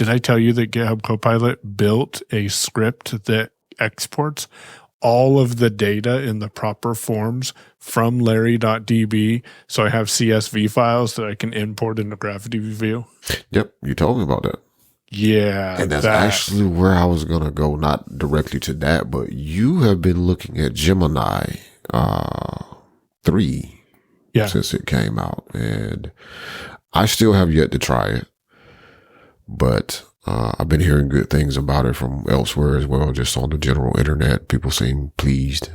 Did I tell you that GitHub Copilot built a script that exports all of the data in the proper forms from Larry.db? So I have CSV files that I can import into Gravity View. Yep, you told me about that. Yeah. And that's actually where I was going to go, not directly to that, but you have been looking at Gemini 3 since it came out. And I still have yet to try it, but I've been hearing good things about it from elsewhere as well, just on the general internet. People seem pleased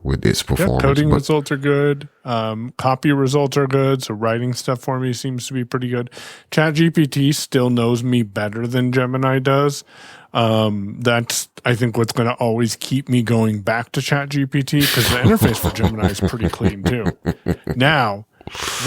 with its performance. Coding results are good. Copy results are good. So writing stuff for me seems to be pretty good. ChatGPT still knows me better than Gemini does. That's, I think, what's going to always keep me going back to ChatGPT, because the interface for Gemini is pretty clean too. Now,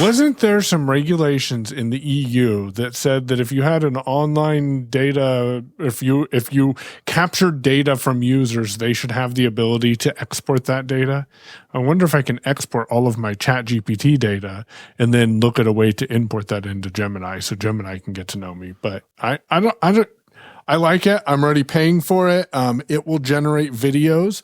wasn't there some regulations in the EU that said that if you had an online data, if you captured data from users, they should have the ability to export that data? I wonder if I can export all of my ChatGPT data and then look at a way to import that into Gemini so Gemini can get to know me. But I like it. I'm already paying for it. It will generate videos.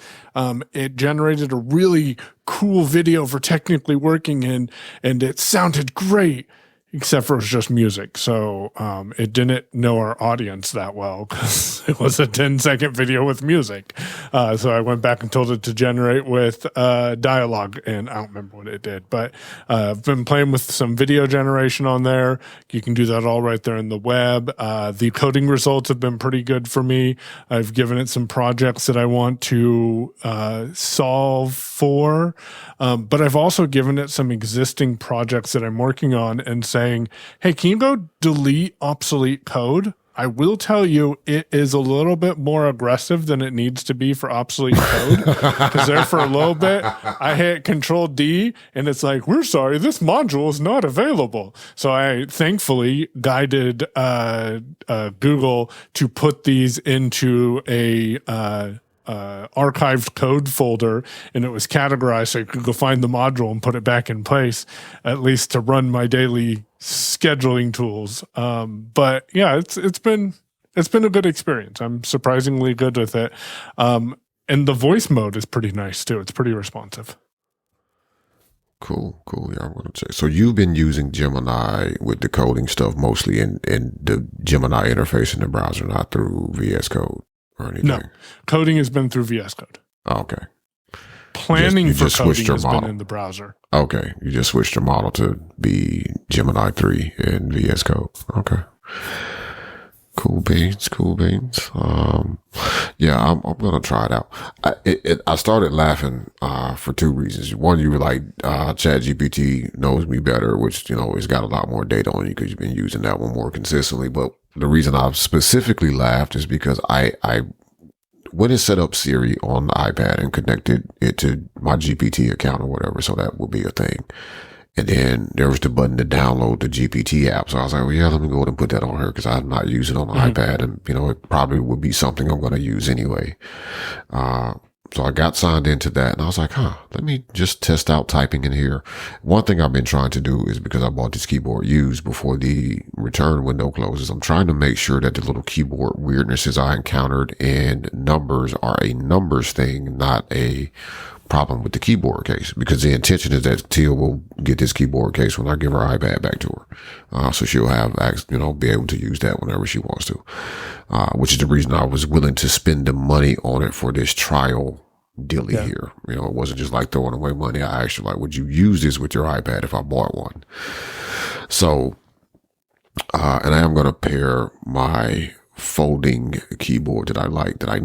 It generated a really cool video for technically working, and it sounded great, except for it was just music. So it didn't know our audience that well, because it was a 10-second video with music. So I went back and told it to generate with dialogue, and I don't remember what it did. But I've been playing with some video generation on there. You can do that all right there in the web. The coding results have been pretty good for me. I've given it some projects that I want to solve for. But I've also given it some existing projects that I'm working on and saying, hey, can you go delete obsolete code? I will tell you, it is a little bit more aggressive than it needs to be for obsolete code. Because there for a little bit, I hit Control D, and it's like, we're sorry, this module is not available. So I thankfully guided Google to put these into a archived code folder, and it was categorized so I could go find the module and put it back in place, at least to run my daily scheduling tools. But yeah, it's been a good experience. I'm surprisingly good with it. And the voice mode is pretty nice too. It's pretty responsive. Cool. Yeah, I'm gonna check. So you've been using Gemini with the coding stuff mostly in the Gemini interface in the browser, not through VS Code or anything? No, coding has been through VS Code. Oh, okay. Planning for coding has been in the browser. Okay, you just switched your model to be Gemini 3 in VS Code. Okay. Cool beans. Yeah, I'm going to try it out. I started laughing for two reasons. One, you were like, ChatGPT knows me better, which, it's got a lot more data on you because you've been using that one more consistently. But the reason I've specifically laughed is because I went and set up Siri on the iPad and connected it to my GPT account or whatever, so that would be a thing. And then there was the button to download the GPT app. So I was like, well, yeah, let me go ahead and put that on her because I'm not using it on the iPad. And, it probably would be something I'm going to use anyway. So I got signed into that, and I was like, let me just test out typing in here. One thing I've been trying to do is, because I bought this keyboard used before the return window closes, I'm trying to make sure that the little keyboard weirdnesses I encountered in numbers are a numbers thing, not a problem with the keyboard case, because the intention is that Tia will get this keyboard case when I give her iPad back to her. So she'll have, be able to use that whenever she wants to, which is the reason I was willing to spend the money on it for this trial dilly here. It wasn't just like throwing away money. I actually like, would you use this with your iPad if I bought one? So, and I am going to pair my folding keyboard that I like, that I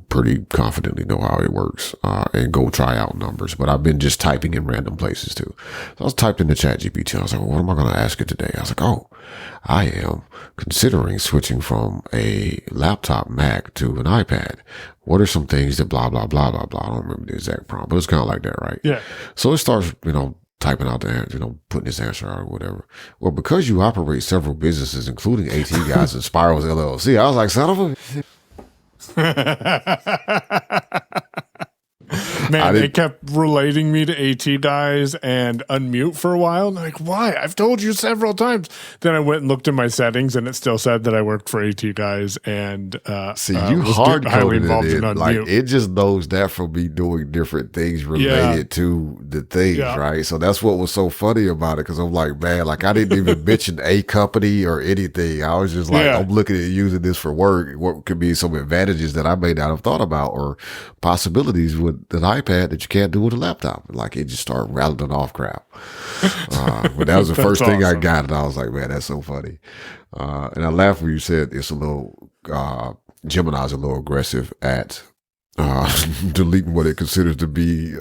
pretty confidently know how it works, and go try out numbers. But I've been just typing in random places too. So I was typing the ChatGPT, and I was like, well, what am I going to ask it today? I was like, I am considering switching from a laptop Mac to an iPad. What are some things that blah, blah, blah, blah, blah. I don't remember the exact prompt, but it's kind of like that, right? Yeah. So it starts, typing out the answer, putting this answer out or whatever. Well, because you operate several businesses, including AT Guys and Spirals LLC, I was like, son of a... Man, it kept relating me to AT guys and unmute for a while. And I'm like, why? I've told you several times. Then I went and looked in my settings, and it still said that I worked for AT guys and see, you hard highly coded involved it. in unmute. Like it just knows that from me doing different things related to the things, right? So that's what was so funny about it, because I'm like, man, like I didn't even mention a company or anything. I was just like, I'm looking at using this for work. What could be some advantages that I may not have thought about, or possibilities with an iPad that you can't do with a laptop. Like it just started rattling off crap. But that was the first thing I got, and I was like, man, that's so funny. And I laughed when you said it's a little, Gemini's a little aggressive at deleting what it considers to be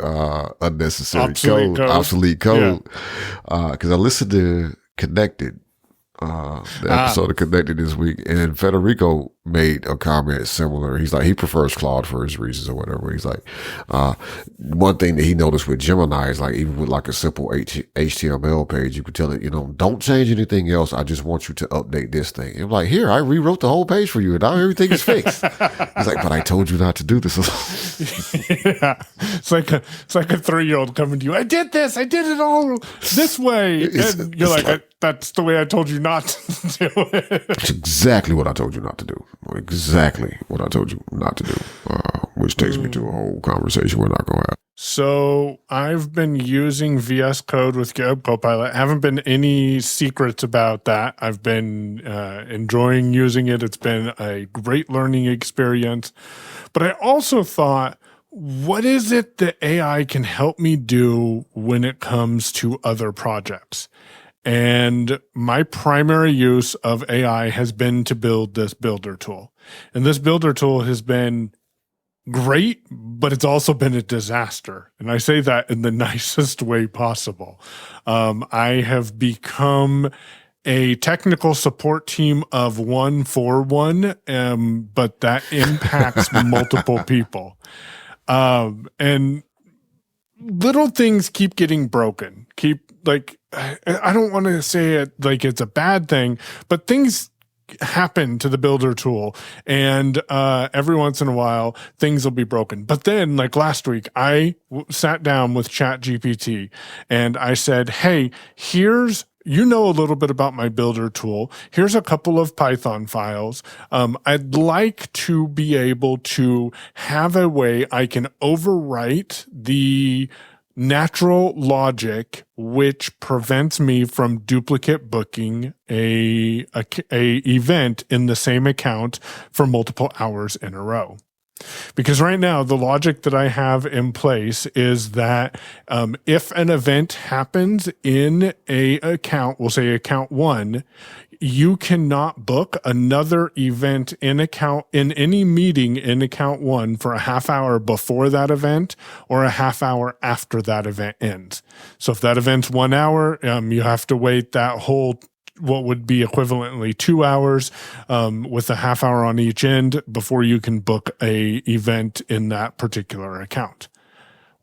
unnecessary obsolete code. Because I listened to Connected, the episode of Connected this week, and Federico made a comment similar. He's like, he prefers Claude for his reasons or whatever. He's like, one thing that he noticed with Gemini is like, even with like a simple HTML page, you could tell it, don't change anything else. I just want you to update this thing. And I'm like, here, I rewrote the whole page for you, and now everything is fixed. He's like, but I told you not to do this. It's like a 3-year-old coming to you. I did this. I did it all this way. And you're like, that's the way I told you not to do it. It's exactly what I told you not to do. Exactly what I told you not to do. Which takes me to a whole conversation we're not going to have. So I've been using VS Code with GitHub Copilot. Haven't been any secrets about that. I've been enjoying using it. It's been a great learning experience. But I also thought, what is it that AI can help me do when it comes to other projects? And my primary use of AI has been to build this builder tool. And this builder tool has been great, but it's also been a disaster. And I say that in the nicest way possible. I have become a technical support team of 1 for 1, but that impacts multiple people. And little things keep getting broken. I don't want to say it like it's a bad thing, but things happen to the builder tool, and every once in a while things will be broken. But then, like last week, I sat down with ChatGPT and I said, hey, you know a little bit about my builder tool. Here's a couple of Python files. I'd like to be able to have a way I can overwrite the natural logic which prevents me from duplicate booking a event in the same account for multiple hours in a row. Because right now, the logic that I have in place is that if an event happens in a account, we'll say account 1, you cannot book another event in any meeting in account 1 for a half hour before that event or a half hour after that event ends. So if that event's 1 hour, you have to wait that whole what would be equivalently 2 hours with a half hour on each end before you can book a event in that particular account.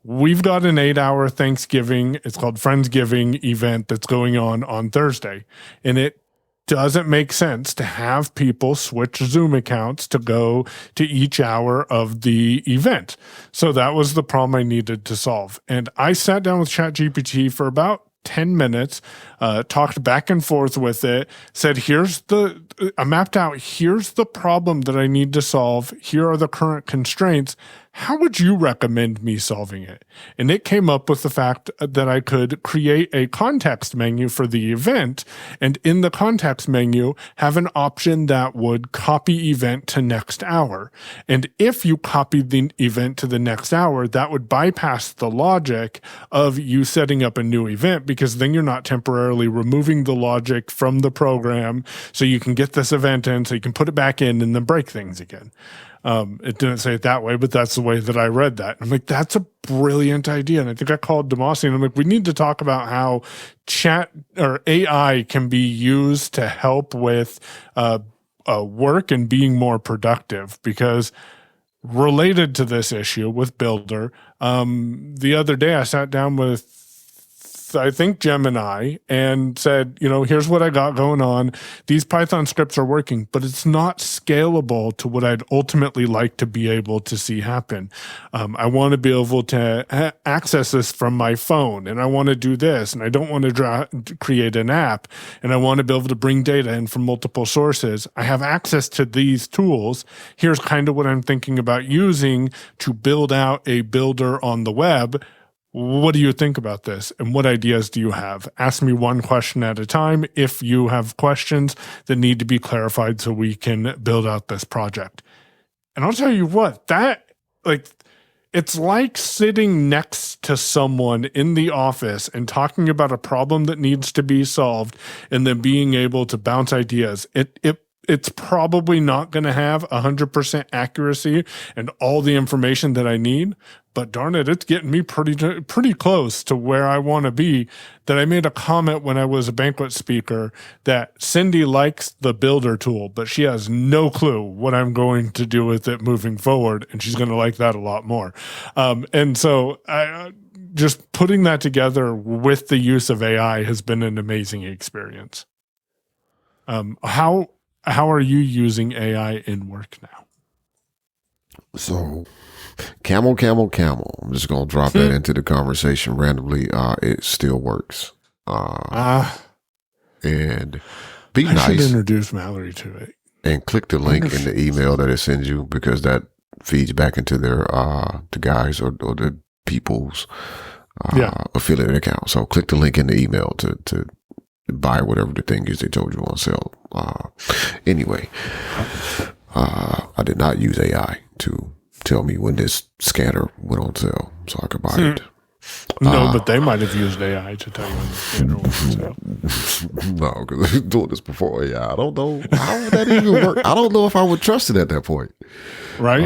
We've got an 8-hour Thanksgiving, it's called Friendsgiving event that's going on Thursday. And it doesn't make sense to have people switch Zoom accounts to go to each hour of the event. So that was the problem I needed to solve. And I sat down with ChatGPT for about 10 minutes, talked back and forth with it, said, I mapped out, here's the problem that I need to solve. Here are the current constraints. How would you recommend me solving it? And it came up with the fact that I could create a context menu for the event, and in the context menu, have an option that would copy event to next hour. And if you copied the event to the next hour, that would bypass the logic of you setting up a new event, because then you're not temporarily removing the logic from the program so you can get this event in, so you can put it back in and then break things again. It didn't say it that way, but that's the way that I read that. I'm like, that's a brilliant idea. And I think I called Damashe and I'm like, we need to talk about how chat or AI can be used to help with work and being more productive. Because related to this issue with Builder, the other day I sat down with with, I think, Gemini and said, here's what I got going on. These Python scripts are working, but it's not scalable to what I'd ultimately like to be able to see happen. I want to be able to access this from my phone, and I want to do this, and I don't want to create an app, and I want to be able to bring data in from multiple sources. I have access to these tools. Here's kind of what I'm thinking about using to build out a builder on the web. What do you think about this? And what ideas do you have? Ask me one question at a time if you have questions that need to be clarified so we can build out this project. And I'll tell you what, it's like sitting next to someone in the office and talking about a problem that needs to be solved and then being able to bounce ideas. It's probably not going to have 100% accuracy and all the information that I need, but darn it, it's getting me pretty close to where I want to be. That I made a comment when I was a banquet speaker that Cindy likes the builder tool, but she has no clue what I'm going to do with it moving forward, and she's going to like that a lot more. And so just putting that together with the use of AI has been an amazing experience. How are you using AI in work now? So, camel. I'm just going to drop that into the conversation randomly. It still works. And be nice. I should introduce Mallory to it. And click the link in the email that it sends you, because that feeds back into their the guys or the people's affiliate account. So click the link in the email to buy whatever the thing is they told you on sale. Anyway, I did not use AI to tell me when this scanner went on sale so I could buy it. No, but they might have used AI to tell you when the scanner went on sale. No, because they're doing this before AI. I don't know how would that even work. I don't know if I would trust it at that point. Right?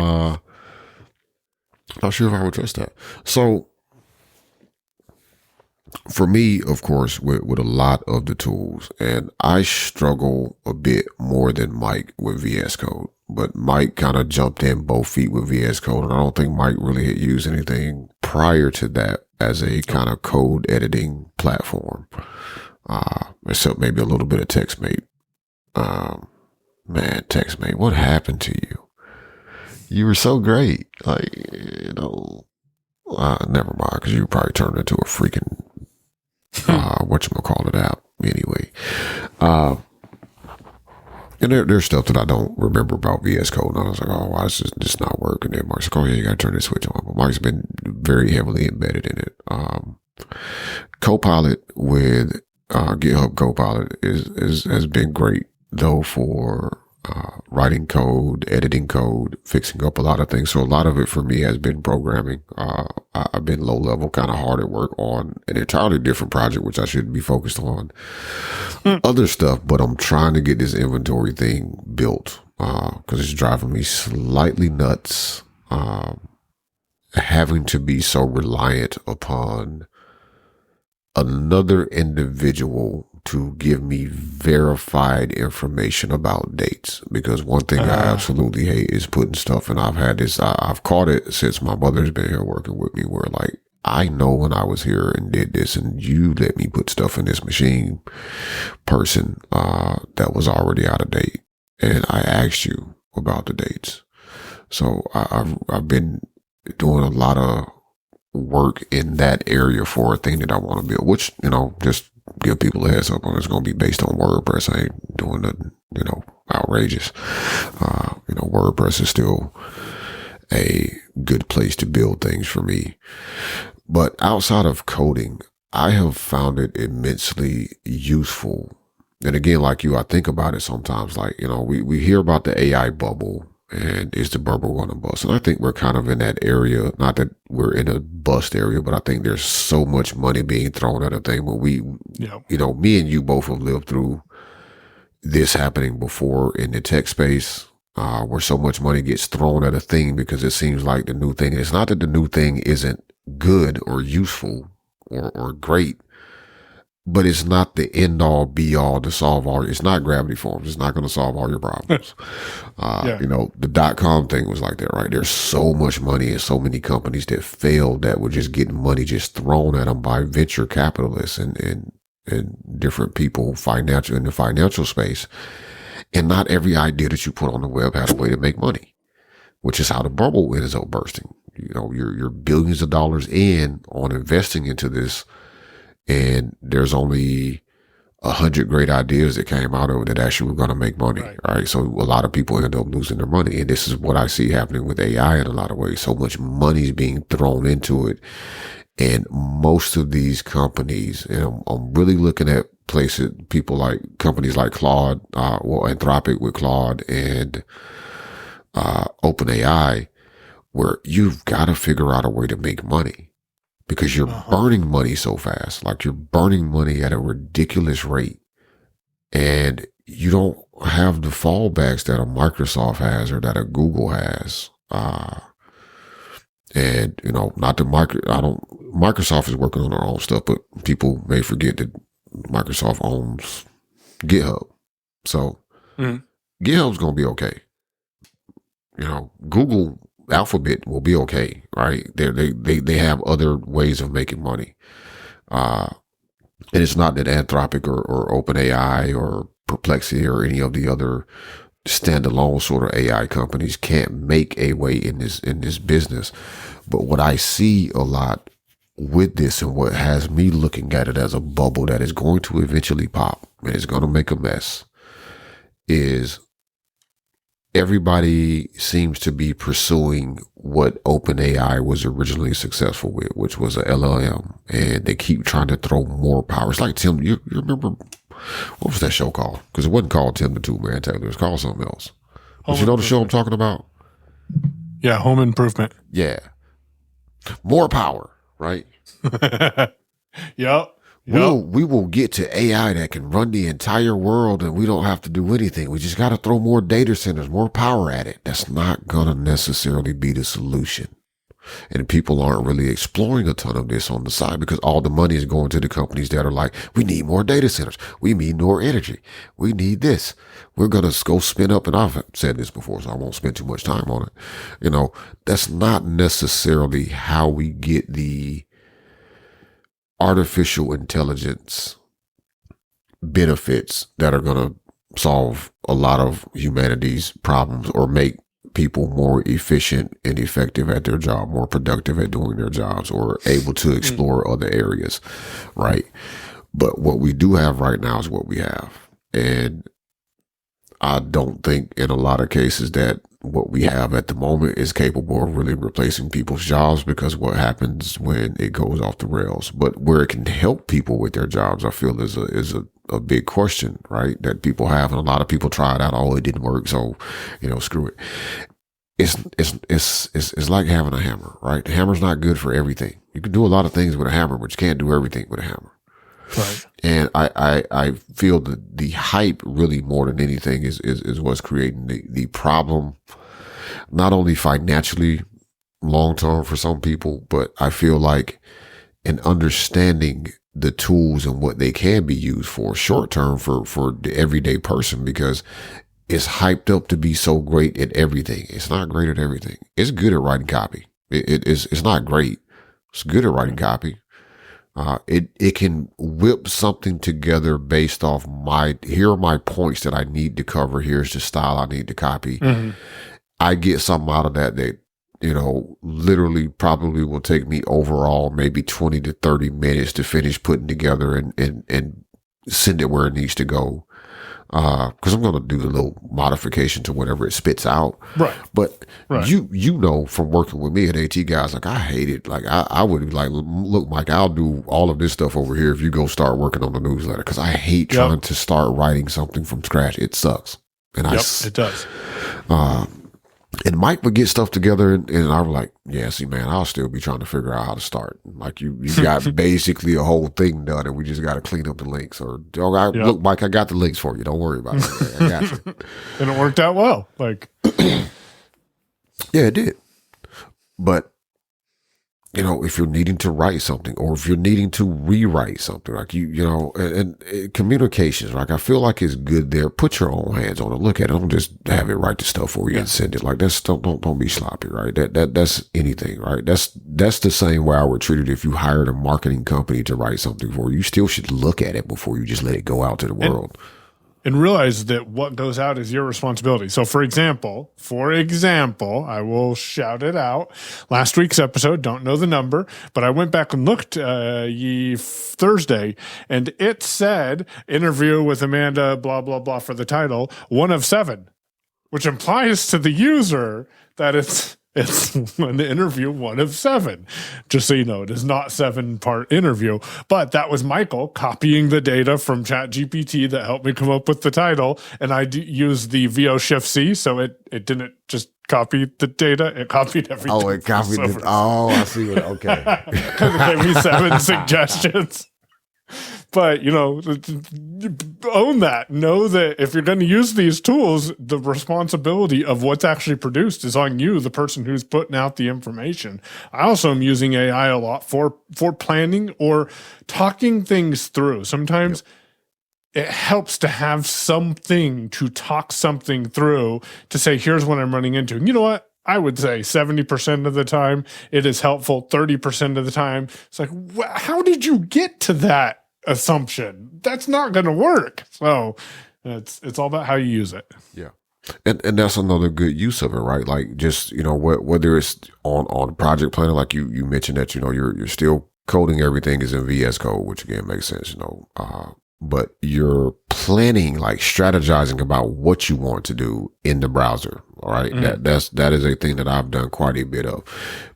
Not sure if I would trust that. So, for me, of course, with a lot of the tools, and I struggle a bit more than Mike with VS Code, but Mike kind of jumped in both feet with VS Code, and I don't think Mike really had used anything prior to that as a kind of code editing platform, except maybe a little bit of TextMate. Man, TextMate, what happened to you? You were so great. Never mind, because you probably turned into a freaking whatchamacallit app anyway. And there's stuff that I don't remember about VS Code. And I was like, oh, why is this just not working? And Mark's like, oh yeah, you gotta turn this switch on. But Mark's been very heavily embedded in it. Copilot with GitHub Copilot has been great though for writing code, editing code, fixing up a lot of things. So a lot of it for me has been programming. I've been low level, kind of hard at work on an entirely different project, which I should be focused on other stuff, but I'm trying to get this inventory thing built, cause it's driving me slightly nuts. Having to be so reliant upon another individual to give me verified information about dates, because one thing I absolutely hate is putting stuff, and I've caught it since my mother's been here working with me, where like, I know when I was here and did this, and you let me put stuff in this machine person that was already out of date, and I asked you about the dates. So I've been doing a lot of work in that area for a thing that I want to build, which, just give people a heads up on, it's going to be based on WordPress. I ain't doing nothing, outrageous. WordPress is still a good place to build things for me. But outside of coding, I have found it immensely useful. And again, like you, I think about it sometimes, like, we hear about the AI bubble, and is the bubble going to bust? And I think we're kind of in that area. Not that we're in a bust area, but I think there's so much money being thrown at a thing. But me and you both have lived through this happening before in the tech space, where so much money gets thrown at a thing because it seems like the new thing. It's not that the new thing isn't good or useful or great, but it's not the end all be all to solve all. It's not Gravity Forms. It's not going to solve all your problems. Yeah. The .com thing was like that, right? There's so much money and so many companies that failed that were just getting money just thrown at them by venture capitalists and different people in the financial space. And not every idea that you put on the web had a way to make money, which is how the bubble ends up bursting. You're billions of dollars in on investing into this, and there's only 100 great ideas that came out of it that actually were going to make money, right? So a lot of people end up losing their money, and this is what I see happening with AI in a lot of ways. So much money is being thrown into it, and most of these companies, and I'm really looking at companies like Claude, Anthropic with Claude and OpenAI, where you've got to figure out a way to make money because you're burning money so fast. Like you're burning money at a ridiculous rate, and you don't have the fallbacks that a Microsoft has or that a Google has. And not the Microsoft is working on their own stuff, but people may forget that Microsoft owns GitHub. So GitHub's going to be okay. Google Alphabet will be okay, right? They have other ways of making money. And it's not that Anthropic or OpenAI or Perplexity or any of the other standalone sort of AI companies can't make a way in this business. But what I see a lot with this, and what has me looking at it as a bubble that is going to eventually pop and is going to make a mess, is everybody seems to be pursuing what OpenAI was originally successful with, which was a LLM, and they keep trying to throw more power. It's like Tim, you remember, what was that show called? Because it wasn't called Tim the Two-Man Taylor. It was called something else. But you know the show I'm talking about? Yeah, Home Improvement. Yeah. More power, right? Yep. We will get to AI that can run the entire world, and we don't have to do anything. We just got to throw more data centers, more power at it. That's not going to necessarily be the solution. And people aren't really exploring a ton of this on the side because all the money is going to the companies that are like, we need more data centers. We need more energy. We need this. We're going to go spin up. And I've said this before, so I won't spend too much time on it. That's not necessarily how we get the artificial intelligence benefits that are going to solve a lot of humanity's problems or make people more efficient and effective at their job, more productive at doing their jobs, or able to explore other areas, right? But what we do have right now is what we have. And I don't think in a lot of cases that what we have at the moment is capable of really replacing people's jobs, because what happens when it goes off the rails. But where it can help people with their jobs, I feel is a big question, right? That people have, and a lot of people try it out. Oh, it didn't work, so screw it. It's like having a hammer, right? The hammer's not good for everything. You can do a lot of things with a hammer, but you can't do everything with a hammer. Right. And I feel that the hype really more than anything is what's creating the problem, not only financially long term for some people, but I feel like in understanding the tools and what they can be used for short term for the everyday person, because it's hyped up to be so great at everything. It's not great at everything. It's good at writing copy. It's not great. It's good at writing copy. It can whip something together based off here are my points that I need to cover. Here's the style I need to copy. Mm-hmm. I get something out of that literally probably will take me overall maybe 20 to 30 minutes to finish putting together and send it where it needs to go. Cause I'm going to do the little modification to whatever it spits out. Right. But from working with me at AT Guys, like I hate it. Like I would be like, look, Mike, I'll do all of this stuff over here if you go start working on the newsletter. Cause I hate trying to start writing something from scratch. It sucks. And it does. And Mike would get stuff together, and I was like, yeah, see, man, I'll still be trying to figure out how to start. Like, you got basically a whole thing done, and we just got to clean up the links. Or, look, Mike, I got the links for you. Don't worry about it. I got you. And it worked out well. Like, yeah, it did. But if you're needing to write something or if you're needing to rewrite something, like and communications, like I feel like it's good there. Put your own hands on it. Look at it. Don't just have it write the stuff for you and send it. Like don't be sloppy, right? That's anything, right? That's the same way I would treat it if you hired a marketing company to write something for you. You still should look at it before you just let it go out to the world. And realize that what goes out is your responsibility. So for example, I will shout it out. Last week's episode, don't know the number, but I went back and looked Thursday, and it said interview with Amanda, blah, blah, blah for the title, 1 of 7, which implies to the user that it's an interview 1 of 7. Just so you know, it is not 7-part interview. But that was Michael copying the data from ChatGPT that helped me come up with the title. And I used the VO Shift C, so it didn't just copy the data, it copied everything. Oh, it copied it. Oh, I see it. Okay. Because it gave me 7 suggestions. But, own that. Know that if you're going to use these tools, the responsibility of what's actually produced is on you, the person who's putting out the information. I also am using AI a lot for planning or talking things through. Sometimes it helps to have something to talk something through to say, here's what I'm running into. And you know what? I would say 70% of the time it is helpful. 30% of the time, it's like, how did you get to that assumption? That's not going to work. So it's all about how you use it. Yeah. And that's another good use of it, right? Like just, whether it's on project planning, like you mentioned that, you're still coding everything is in VS Code, which again makes sense, but you're planning, like strategizing about what you want to do in the browser. All right. Mm-hmm. That is a thing that I've done quite a bit of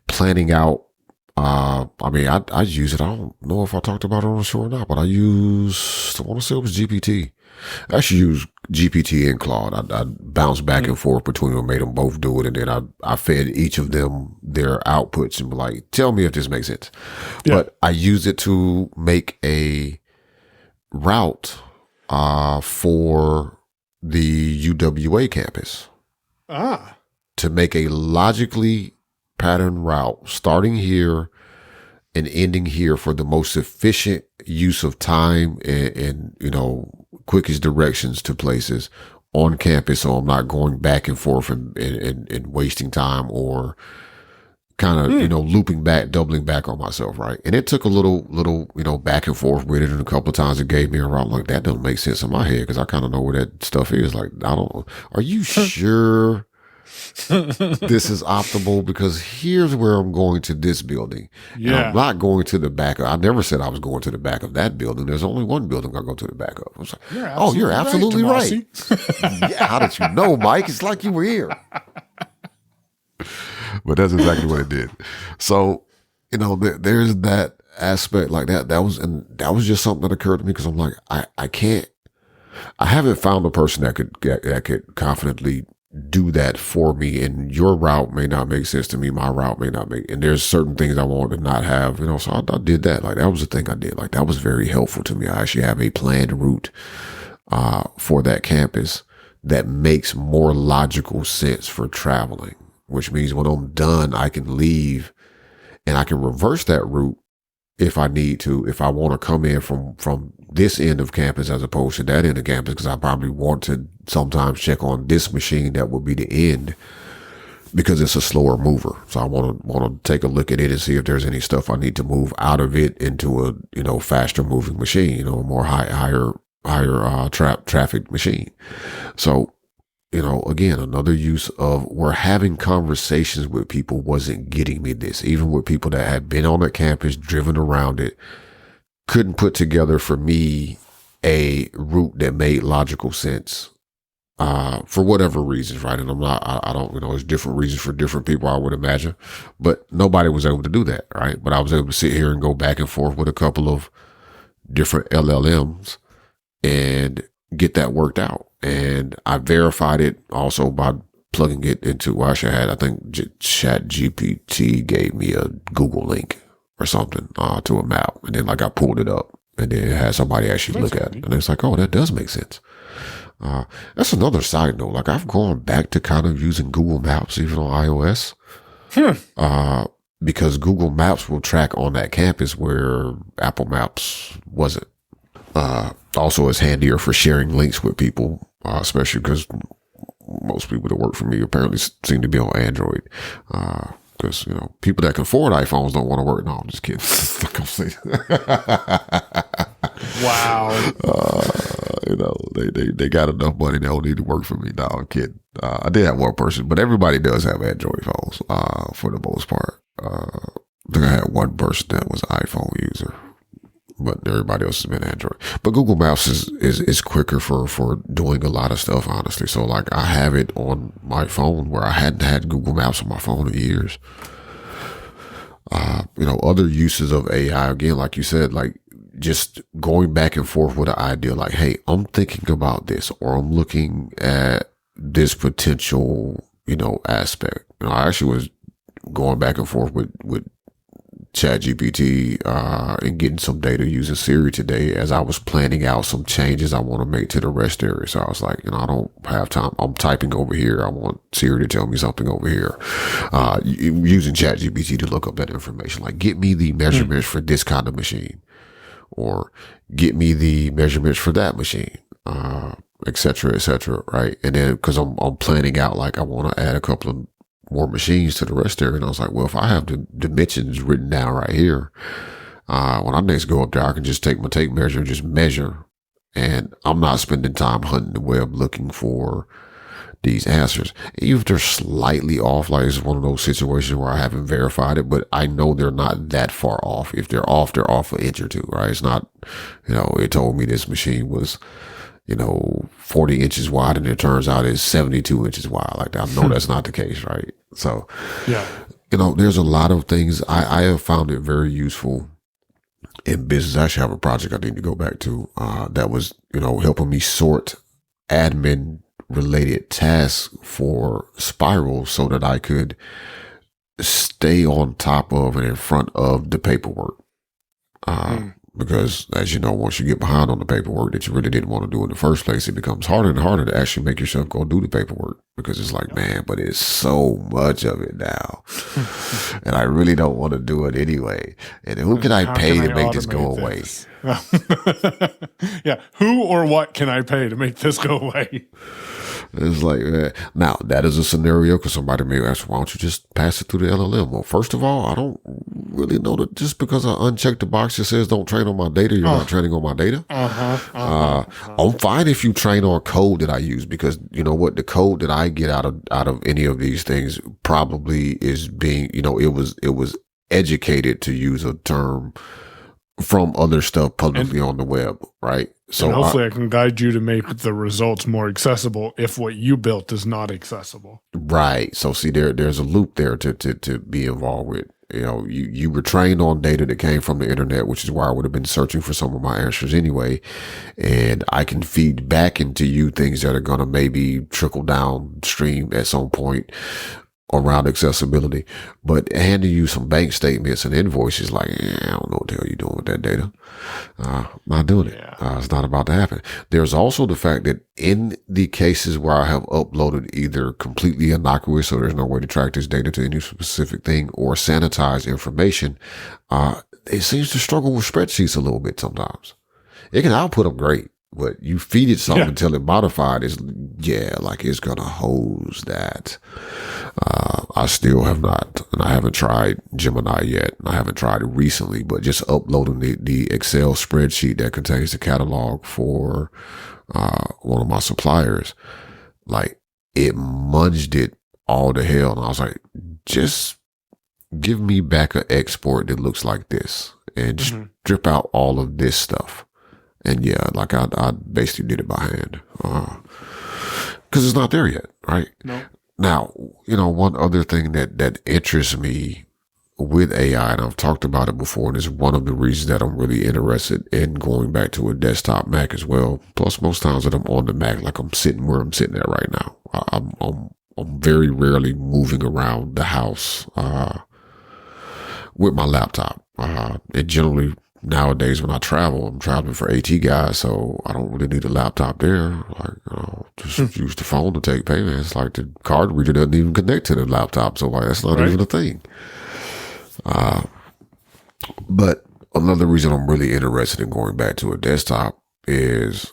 planning out. I use it. I don't know if I talked about it on the show or not, but I want to say it was GPT. I actually use GPT and Claude. I bounced back and forth between them, made them both do it. And then I fed each of them their outputs and be like, tell me if this makes sense. Yeah. But I use it to make a route for the UWA campus. To make a logically patterned route starting here and ending here for the most efficient use of time and quickest directions to places on campus, so I'm not going back and forth and wasting time or kind of, looping back, doubling back on myself, right? And it took a little, back and forth with it. And a couple of times it gave me a route like that doesn't make sense in my head because I kind of know where that stuff is. Like, are you sure this is optimal? Because here's where I'm going to this building. Yeah. And I'm not going to the back of, I never said I was going to the back of that building. There's only one building I go to the back of. I was like, you're absolutely right. Yeah, how did you know, Mike? It's like you were here. But that's exactly what it did. So, there's that aspect like that. That was just something that occurred to me because I'm like, I haven't found a person that could confidently do that for me. And your route may not make sense to me. My route may not make, and there's certain things I want to not have, so I did that. Like that was the thing I did. Like that was very helpful to me. I actually have a planned route, for that campus that makes more logical sense for traveling, which means when I'm done, I can leave and I can reverse that route if I need to, if I want to come in from this end of campus as opposed to that end of campus, because I probably want to sometimes check on this machine that will be the end because it's a slower mover. So I want to take a look at it and see if there's any stuff I need to move out of it into a, faster moving machine, a more higher traffic machine. So, again, another use of we're having conversations with people wasn't getting me this, even with people that had been on the campus, driven around it, couldn't put together for me a route that made logical sense, for whatever reasons, right? And I don't, there's different reasons for different people, I would imagine, but nobody was able to do that, right? But I was able to sit here and go back and forth with a couple of different LLMs and get that worked out. And I verified it also by plugging it into, I think Chat GPT gave me a Google link or something, to a map. And then I pulled it up and then it had somebody actually look at it. And it's like, oh, that does make sense. That's another side note. Like I've gone back to kind of using Google Maps, even on iOS. because Google Maps will track on that campus where Apple Maps wasn't. Also, it's handier for sharing links with people, especially because most people that work for me apparently seem to be on Android. Because, people that can afford iPhones don't want to work. No, I'm just kidding. Like I'm saying. Wow. They got enough money. They don't need to work for me. No, I'm kidding. I did have one person, but everybody does have Android phones, for the most part. I think I had one person that was an iPhone user, but everybody else has been Android. But Google Maps is quicker for doing a lot of stuff, honestly. So like I have it on my phone where I hadn't had Google Maps on my phone in years. Other uses of AI, again, like you said, like just going back and forth with an idea like, hey, I'm thinking about this, or I'm looking at this potential, aspect. I actually was going back and forth with ChatGPT and getting some data using Siri today as I was planning out some changes I want to make to the rest area. So I was like, I don't have time. I'm typing over here. I want Siri to tell me something over here. Using ChatGPT to look up that information, like get me the measurements for this kind of machine, or get me the measurements for that machine, et cetera, right? And then because I'm planning out, like I want to add a couple of more machines to the rest area. And I was like, well, if I have the dimensions written down right here, when I next go up there, I can just take my tape measure and just measure. And I'm not spending time hunting the web looking for these answers. Even if they're slightly off, like it's one of those situations where I haven't verified it, but I know they're not that far off. If they're off an inch or two, right? It's not, it told me this machine was, 40 inches wide, and it turns out it's 72 inches wide. Like I know that's not the case, right? So, yeah, there's a lot of things I have found it very useful in business. I actually have a project I need to go back to, that was, helping me sort admin related tasks for Spiral so that I could stay on top of and in front of the paperwork. Because as you know, once you get behind on the paperwork that you really didn't want to do in the first place, it becomes harder and harder to actually make yourself go do the paperwork, because it's like, man, but it's so much of it now. And I really don't want to do it anyway. And who can I pay to make this go away? Yeah. Who or what can I pay to make this go away? It's like, now that is a scenario because somebody may ask, why don't you just pass it through the LLM? Well, first of all, I don't really know that just because I uncheck the box that says don't train on my data, you're not training on my data. I'm fine if you train on code that I use, because you know what, the code that I get out of any of these things probably is being, it was educated, to use a term, from other stuff publicly on the web, right? So and hopefully I can guide you to make the results more accessible if what you built is not accessible. Right. So see, there's a loop there to be involved with. You were trained on data that came from the internet, which is why I would have been searching for some of my answers anyway. And I can feed back into you things that are going to maybe trickle downstream at some point around accessibility. But handing you some bank statements and invoices, like, I don't know what the hell you're doing with that data. Not doing it. It's not about to happen. There's also the fact that in the cases where I have uploaded either completely innocuous, so there's no way to track this data to any specific thing, or sanitized information, it seems to struggle with spreadsheets a little bit sometimes. It can output them great, but you feed it something until it modified is, like it's going to hose that. I still have not, and I haven't tried Gemini yet. I haven't tried it recently, but just uploading the Excel spreadsheet that contains the catalog for one of my suppliers, like it munged it all to hell. And I was like, just give me back an export that looks like this and strip out all of this stuff. And like I basically did it by hand, because it's not there yet, right? No. Now, one other thing that interests me with AI, and I've talked about it before, and it's one of the reasons that I'm really interested in going back to a desktop Mac as well. Plus, most times that I'm on the Mac, like I'm sitting where I'm sitting at right now. I'm very rarely moving around the house with my laptop. It generally, nowadays when I travel, I'm traveling for AT guys, so I don't really need a laptop there. Like, just use the phone to take payments. Like the card reader doesn't even connect to the laptop, so like that's not even a thing. But another reason I'm really interested in going back to a desktop is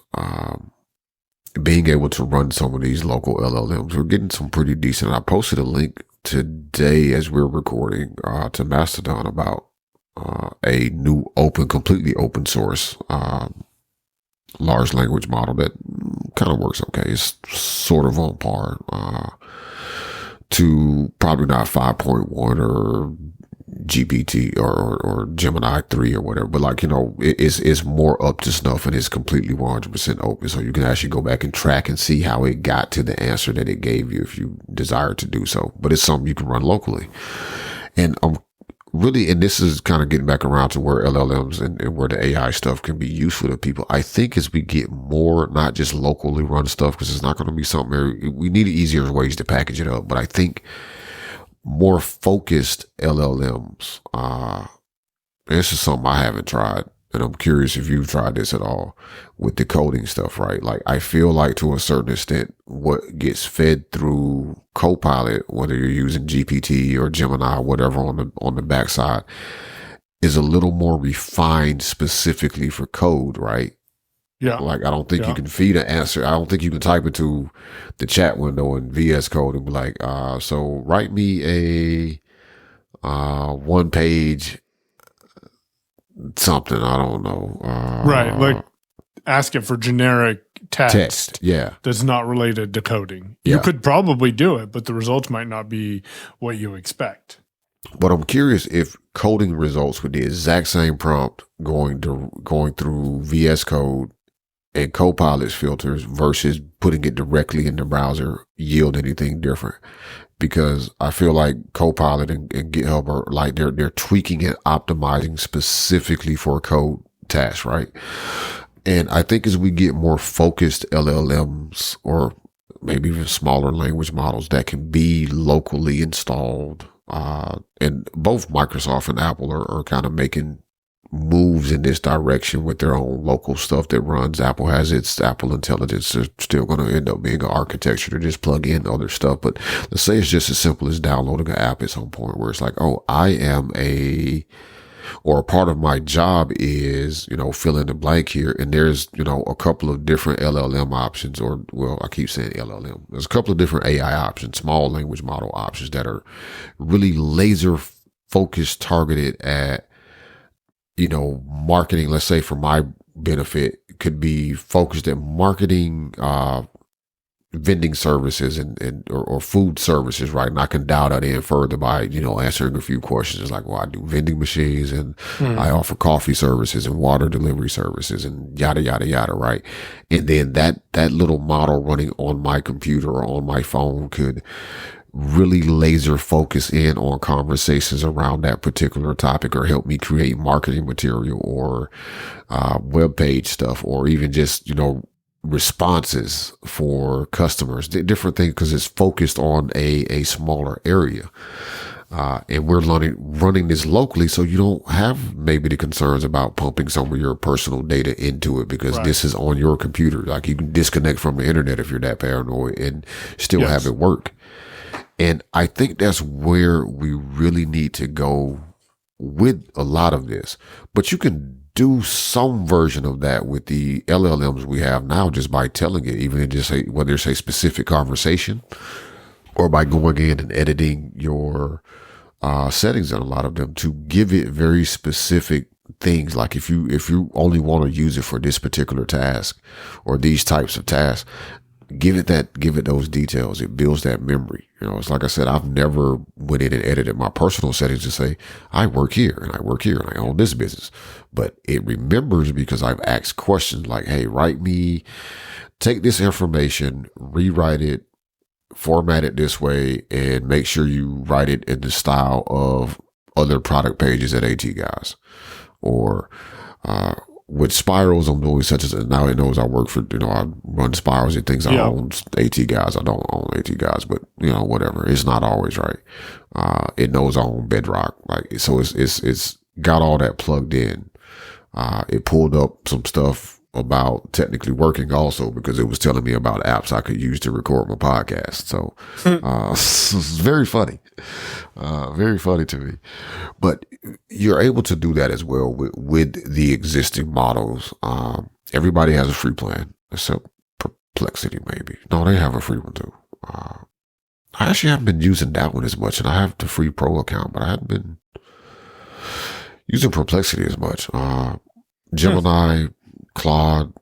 being able to run some of these local LLMs. We're getting some pretty decent. I posted a link today as we're recording to Mastodon about a new completely open source large language model that kind of works okay. It's sort of on par to probably not 5.1 or GPT or Gemini 3 or whatever, but like, it's more up to snuff and it's completely 100% open. So you can actually go back and track and see how it got to the answer that it gave you if you desire to do so. But it's something you can run locally. And and this is kind of getting back around to where LLMs and where the AI stuff can be useful to people. I think as we get more, not just locally run stuff, because it's not going to be something we need easier ways to package it up. But I think more focused LLMs, this is something I haven't tried, and I'm curious if you've tried this at all with the coding stuff, right? Like, I feel like to a certain extent, what gets fed through Copilot, whether you're using GPT or Gemini or whatever on the backside, is a little more refined specifically for code, right? Yeah. Like, I don't think you can feed an answer. I don't think you can type into the chat window in VS Code and be like, so write me a one page something. I don't know. Right. Like, ask it for generic text. Yeah. That's not related to coding. Yeah. You could probably do it, but the results might not be what you expect. But I'm curious if coding results with the exact same prompt going through VS Code and Copilot's filters versus putting it directly in the browser yield anything different. Because I feel like Copilot and GitHub are like they're tweaking and optimizing specifically for code tasks, right? And I think as we get more focused LLMs or maybe even smaller language models that can be locally installed, and both Microsoft and Apple are kind of making moves in this direction with their own local stuff that runs. Apple has its Apple Intelligence. They're still going to end up being an architecture to just plug in other stuff. But let's say it's just as simple as downloading an app at some point where it's like, oh, I am a part of my job is, fill in the blank here. And there's, a couple of different LLM options I keep saying LLM. There's a couple of different AI options, small language model options that are really laser focused, targeted at, marketing. Let's say for my benefit, could be focused at marketing, vending services or food services, right? And I can dial that in further by, answering a few questions. It's like, well, I do vending machines and I offer coffee services and water delivery services and yada, yada, yada, right? And then that little model running on my computer or on my phone could really laser focus in on conversations around that particular topic or help me create marketing material or web page stuff or even just, responses for customers, different things, because it's focused on a smaller area. And we're running this locally, so you don't have maybe the concerns about pumping some of your personal data into it because this is on your computer. Like, you can disconnect from the internet if you're that paranoid and still have it work. And I think that's where we really need to go with a lot of this. But you can do some version of that with the LLMs we have now just by telling it, even in just whether it's a specific conversation or by going in and editing your settings in a lot of them to give it very specific things. Like if you only want to use it for this particular task or these types of tasks, give it those details. It builds that memory. It's like I said, I've never went in and edited my personal settings to say, I work here and I work here and I own this business. But it remembers because I've asked questions like, hey, take this information, rewrite it, format it this way, and make sure you write it in the style of other product pages at AT Guys. Or, with spirals, I'm doing such as now it knows I work for, I run spirals. It thinks I own AT Guys. I don't own AT Guys, but whatever. It's not always right. It knows I own Bedrock. So it's got all that plugged in. It pulled up some stuff about technically working also, because it was telling me about apps I could use to record my podcast. So it's very funny. Very funny to me. But you're able to do that as well with the existing models. Everybody has a free plan, except Perplexity maybe. No, they have a free one too. I actually haven't been using that one as much, and I have the free pro account, but I haven't been using Perplexity as much. Gemini, Claude,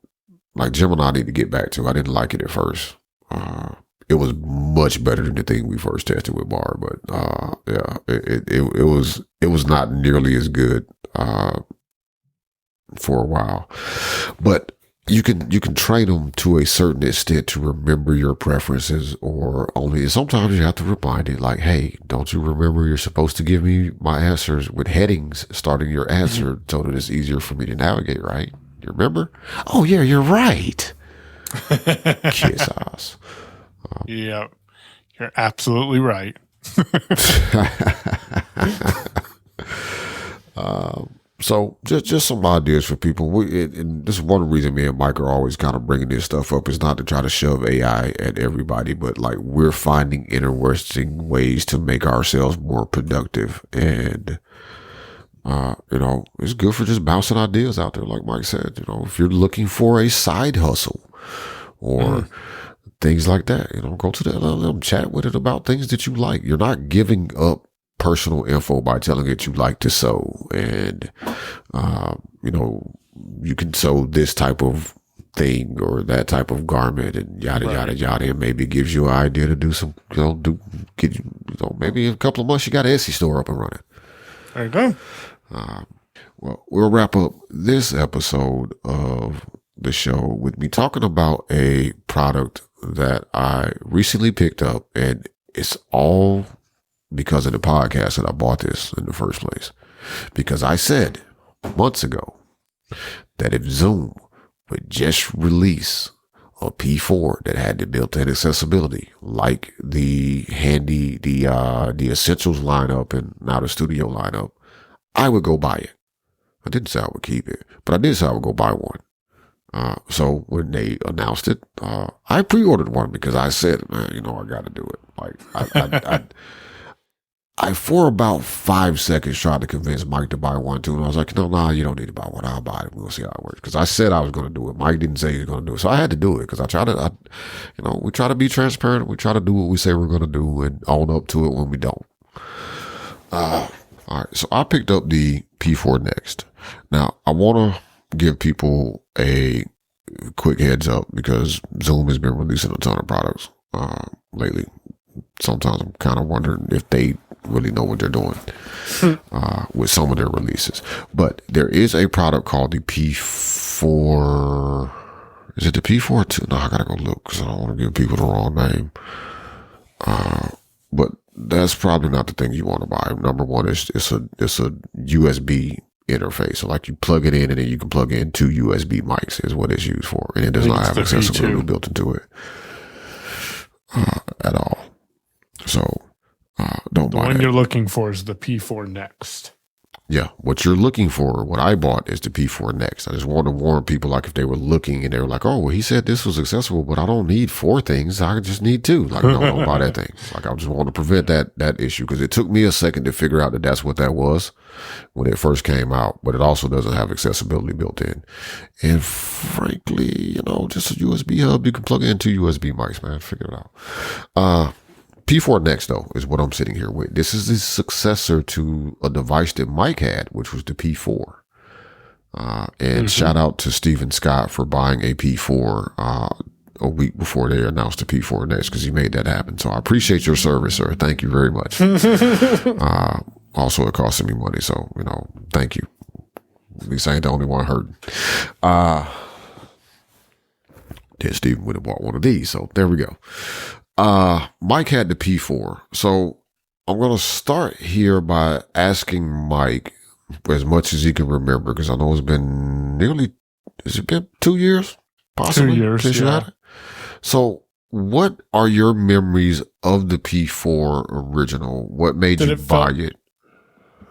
like Gemini I need to get back to. I didn't like it at first. It was much better than the thing we first tested with Bar, but yeah, it was not nearly as good for a while. But you can train them to a certain extent to remember your preferences, or only sometimes you have to remind it, like, hey, don't you remember you're supposed to give me my answers with headings starting your answer so that it's easier for me to navigate, right? You remember? Oh yeah, you're right. Kiss ass. Yeah, you're absolutely right. So just some ideas for people. And this is one reason me and Mike are always kind of bringing this stuff up. Is not to try to shove AI at everybody, but like we're finding interesting ways to make ourselves more productive. And, it's good for just bouncing ideas out there. Like Mike said, if you're looking for a side hustle or things like that, go to the LLM, chat with it about things that you like. You're not giving up personal info by telling it you like to sew, and you can sew this type of thing or that type of garment, and yada yada yada, and maybe it gives you an idea to do some maybe in a couple of months you got an Etsy store up and running. There you go. Well, we'll wrap up this episode of the show with me talking about a product that I recently picked up, and it's all because of the podcast that I bought this in the first place. Because I said months ago that if Zoom would just release a P4 that had the built-in accessibility, like the Essentials lineup and now the Studio lineup, I would go buy it. I didn't say I would keep it, but I did say I would go buy one. So when they announced it, I pre-ordered one because I said, man, I got to do it. Like I for about 5 seconds tried to convince Mike to buy one too, and I was like, no, you don't need to buy one. I'll buy it. We'll see how it works. Because I said I was going to do it. Mike didn't say he was going to do it, so I had to do it. Because we try to be transparent. We try to do what we say we're going to do and own up to it when we don't. All right, so I picked up the P4 Next. Now I want to give people a quick heads up because Zoom has been releasing a ton of products lately. Sometimes I'm kind of wondering if they really know what they're doing with some of their releases. But there is a product called the P4. Is it the P4 2? No, I gotta go look because I don't want to give people the wrong name. But that's probably not the thing you want to buy. Number one, it's a USB interface. So like you plug it in and then you can plug in 2 USB mics is what it's used for. And it does not have accessibility built into it at all. So don't buy that. The one you're looking for is the P4 Next. Yeah, what you're looking for, what I bought is the P4 Next. I just wanted to warn people, like if they were looking and they were like, oh, well, he said this was accessible, but I don't need 4 things. I just need 2. Like, no, don't buy that thing. Like, I just want to prevent that issue because it took me a second to figure out that that's what that was when it first came out, but it also doesn't have accessibility built in. And frankly, just a USB hub, you can plug in 2 USB mics, man. Figure it out. P4 Next, though, is what I'm sitting here with. This is the successor to a device that Mike had, which was the P4. And shout out to Steven Scott for buying a P4 a week before they announced the P4 Next because he made that happen. So I appreciate your service, sir. Thank you very much. Also, it costed me money, so, thank you. At least I ain't the only one hurting. Then Steven would have bought one of these, so there we go. Mike had the P4. So I'm going to start here by asking Mike as much as he can remember, because I know it's been has it been 2 years? Possibly 2 years, since you yeah. had it? So what are your memories of the P4 original? What made you buy it?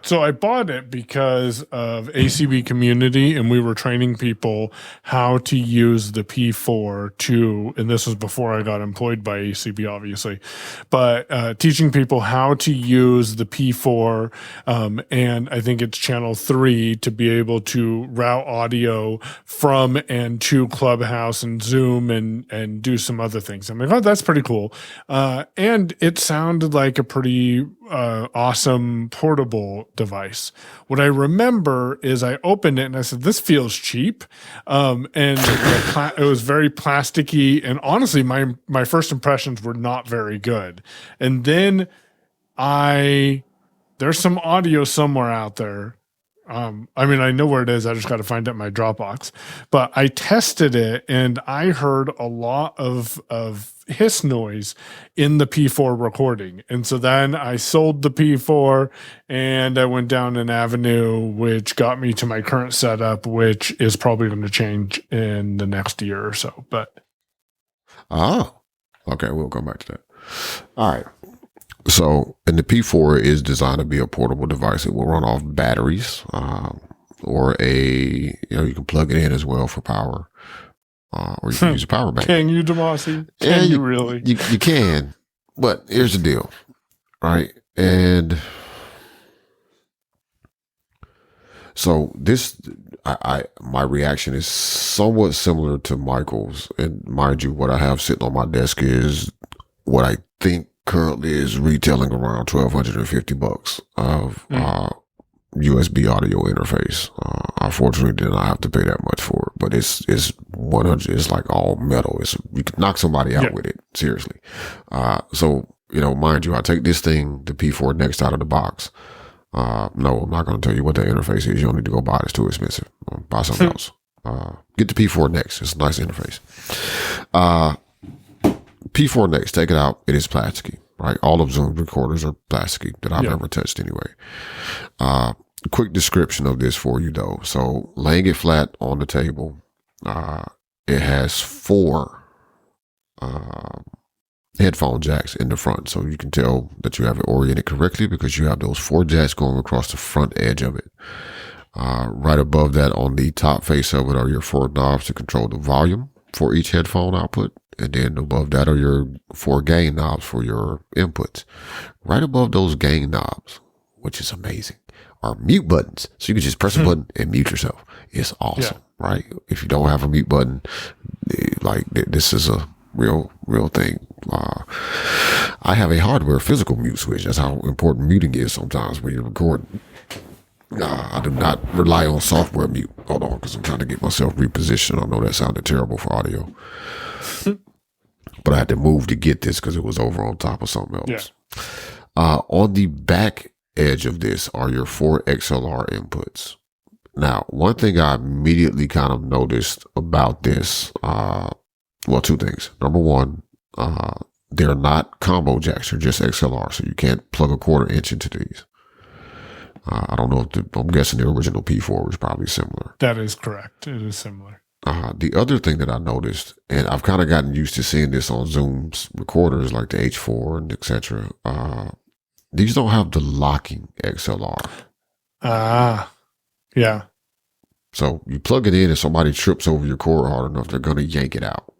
So I bought it because of ACB community, and we were training people how to use the P4 and this was before I got employed by ACB, obviously, but teaching people how to use the P4, and I think it's channel 3 to be able to route audio from and to Clubhouse and Zoom and do some other things. I'm like, oh, that's pretty cool. And it sounded like a pretty awesome portable device. What I remember is I opened it and I said, this feels cheap. And it was very plasticky. And honestly, my first impressions were not very good. And then there's some audio somewhere out there. I mean, I know where it is. I just got to find it in my Dropbox. But I tested it and I heard a lot of hiss noise in the P4 recording. And so then I sold the P4 and I went down an avenue, which got me to my current setup, which is probably going to change in the next year or so. But okay, we'll come back to that. All right. So, and the P4 is designed to be a portable device. It will run off batteries, or you can plug it in as well for power, or you can use a power bank. Can you, Damashe? Can you really? You can, but here's the deal, right? And so my reaction is somewhat similar to Michael's. And mind you, what I have sitting on my desk is what I think currently is retailing around $1,250 of USB audio interface. Unfortunately, did not have to pay that much for it, but it's 100. It's like all metal. You can knock somebody out with it. Seriously. So mind you, I take this thing, the P4 Next, out of the box. No, I'm not going to tell you what the interface is. You don't need to go buy it. It's too expensive. Buy something else. Get the P4 Next. It's a nice interface. P4 Next, take it out. It is plasticky, right? All of Zoom recorders are plasticky that I've ever touched anyway. Quick description of this for you though. So laying it flat on the table, it has 4 headphone jacks in the front. So you can tell that you have it oriented correctly because you have those 4 jacks going across the front edge of it. Right above that on the top face of it are your 4 knobs to control the volume for each headphone output. And then above that are your 4 gain knobs for your inputs. Right above those gain knobs, which is amazing, are mute buttons. So you can just press a button and mute yourself. It's awesome, right? If you don't have a mute button, this is a real thing. I have a hardware physical mute switch. That's how important muting is sometimes when you're recording. I do not rely on software mute. Hold on, because I'm trying to get myself repositioned. I know that sounded terrible for audio. But I had to move to get this because it was over on top of something else. On the back edge of this are your 4 XLR inputs. Now, one thing I immediately kind of noticed about this, 2 things. Number one, they're not combo jacks. They're just XLR. So you can't plug a 1/4 inch into these. I don't know I'm guessing the original P4 was probably similar. That is correct. It is similar. The other thing that I noticed, and I've kind of gotten used to seeing this on Zoom's recorders like the H4 and etc. These don't have the locking XLR. Yeah. So you plug it in and somebody trips over your cord hard enough, they're going to yank it out.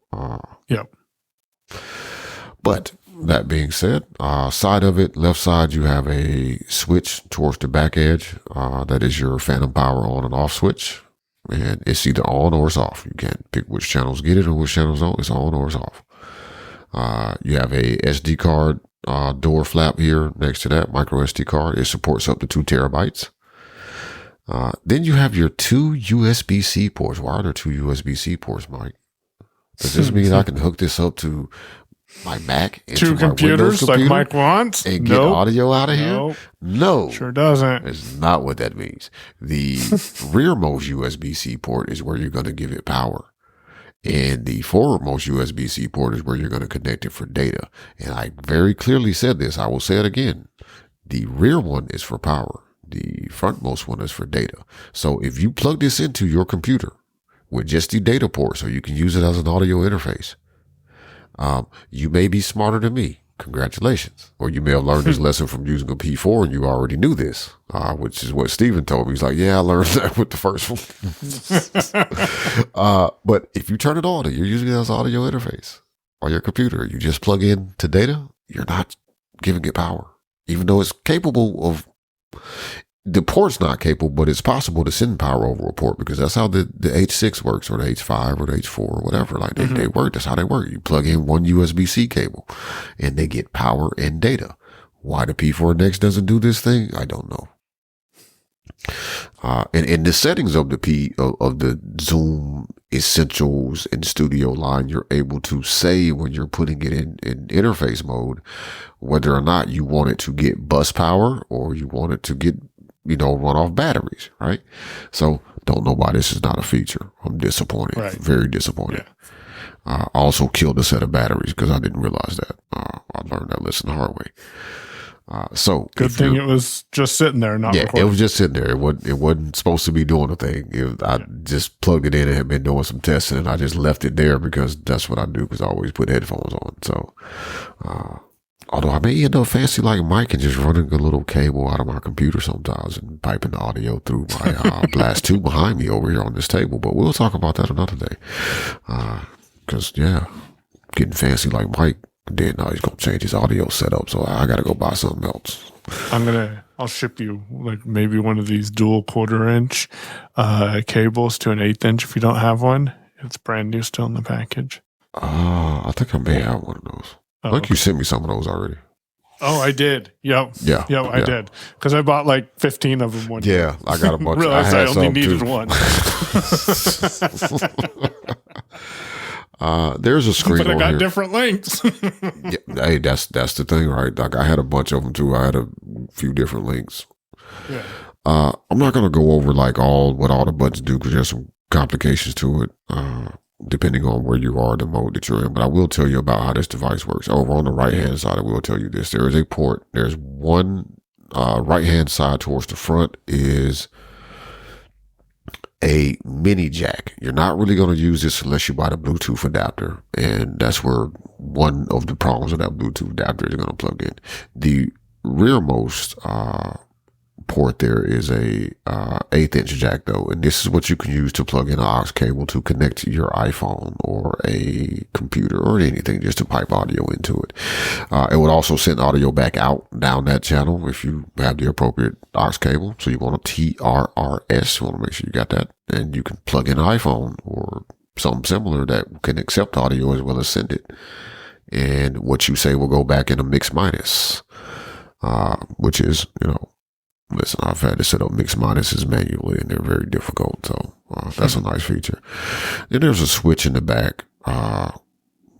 But that being said, side of it, left side, you have a switch towards the back edge. That is your phantom power on and off switch. And it's either on or it's off. You can't pick which channels get it or which channels don't. It's on or it's off. You have a SD card door flap here next to that micro SD card. It supports up to 2 terabytes. Then you have your 2 USB-C ports. Why are there 2 USB-C ports, Mike? Does this mean I can hook this up to my Mac and 2 computers like Mike wants and get audio out of here? No, sure doesn't. That's not what that means. The rearmost USB-C port is where you're going to give it power, and the forwardmost USB-C port is where you're going to connect it for data. And I very clearly said this. I will say it again. The rear one is for power. The frontmost one is for data. So if you plug this into your computer with just the data port, so you can use it as an audio interface, you may be smarter than me. Congratulations. Or you may have learned this lesson from using a P4 and you already knew this, which is what Steven told me. He's like, yeah, I learned that with the first one. But if you turn it on and you're using it as an audio interface on your computer, you just plug in to data, you're not giving it power. Even though it's capable of, the port's not capable, but it's possible to send power over a port because that's how the H6 works, or the H5 or the H4 or whatever. Like they work. That's how they work. You plug in one USB-C cable and they get power and data. Why the P4 Next doesn't do this thing, I don't know. And in the settings of the Zoom Essentials and Studio line, you're able to say when you're putting it in interface mode, whether or not you want it to get bus power or you want it to get, run off batteries, right? So don't know why this is not a feature. I'm disappointed, very disappointed. I also killed a set of batteries because I didn't realize that. I learned that lesson the hard way. So good thing it was just sitting there, not recording. It was just sitting there. It wasn't supposed to be doing a thing. I just plugged it in and had been doing some testing, and I just left it there because that's what I do. Because I always put headphones on. So, although I may end up fancy like Mike and just running a little cable out of my computer sometimes and piping the audio through my Blast 2 behind me over here on this table. But we'll talk about that another day. Because getting fancy like Mike. Then now he's going to change his audio setup, so I got to go buy something else. I'll ship you like maybe one of these dual 1/4-inch cables to an 1/8 inch if you don't have one. It's brand new still in the package. I think I may have one of those. I think you sent me some of those already. Oh, I did. Yep. Yeah. I did. Because I bought like 15 of them one year. Yeah, I got a bunch. Realized I only needed one. There's a screen but I got here. different links. Hey, that's the thing, right? Like I had a bunch of them too. I had a few different links. Yeah. I'm not gonna go over like what all the buttons do because there's some complications to it, depending on where you are, the mode that you're in. But I will tell you about how this device works. Over on the right hand side, I will tell you this: there is a port. There's one right hand side towards the front is a mini jack. You're not really going to use this unless you buy the Bluetooth adapter. And that's where one of the problems of that Bluetooth adapter is going to plug in. The rearmost port there is a 1/8 inch jack though. And this is what you can use to plug in an aux cable to connect to your iPhone or a computer or anything, just to pipe audio into it. It would also send audio back out down that channel if you have the appropriate aux cable. So you want a TRRS. You want to make sure you got that. And you can plug in an iPhone or something similar that can accept audio as well as send it. And what you say will go back in a mix minus, which is, listen, I've had to set up mix minuses manually and they're very difficult. So that's a nice feature. Then there's a switch in the back,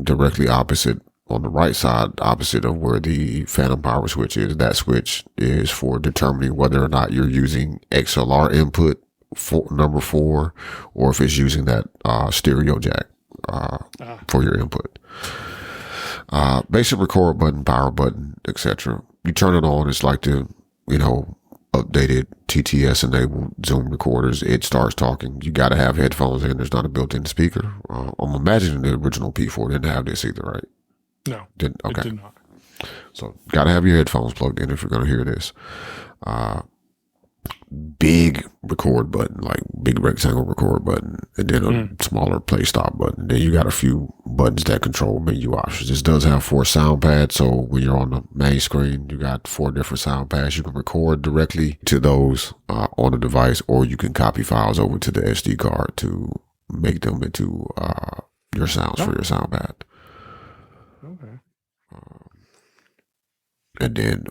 directly opposite on the right side, opposite of where the phantom power switch is. That switch is for determining whether or not you're using XLR input number 4, or if it's using that stereo jack for your input. Basic record button, power button, etc. You turn it on, it's like the updated TTS enabled Zoom recorders. It starts talking. You got to have headphones in. There's not a built-in speaker. I'm imagining the original P4 didn't have this either, right? No, didn't. Okay. It did not. So got to have your headphones plugged in if you're going to hear this. Big record button, like big rectangle record button, and then a smaller play stop button. Then you got a few buttons that control menu options. This does have 4 sound pads, so when you're on the main screen, you got 4 different sound pads. You can record directly to those on the device, or you can copy files over to the SD card to make them into your sounds for your sound pad. Okay. And then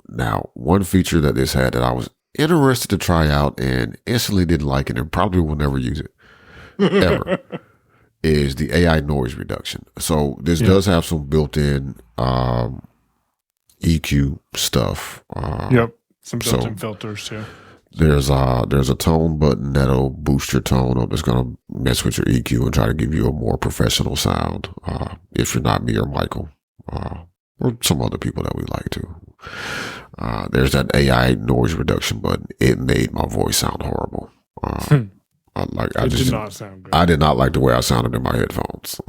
now one feature that this had that I was interested to try out and instantly didn't like it and probably will never use it ever is the AI noise reduction. So this does have some built-in EQ stuff. Some built-in filters too. There's a tone button that'll boost your tone up. It's gonna mess with your EQ and try to give you a more professional sound. If you're not me or Michael, or some other people that we like to. There's that AI noise reduction button. It made my voice sound horrible. It did not sound good. I did not like the way I sounded in my headphones.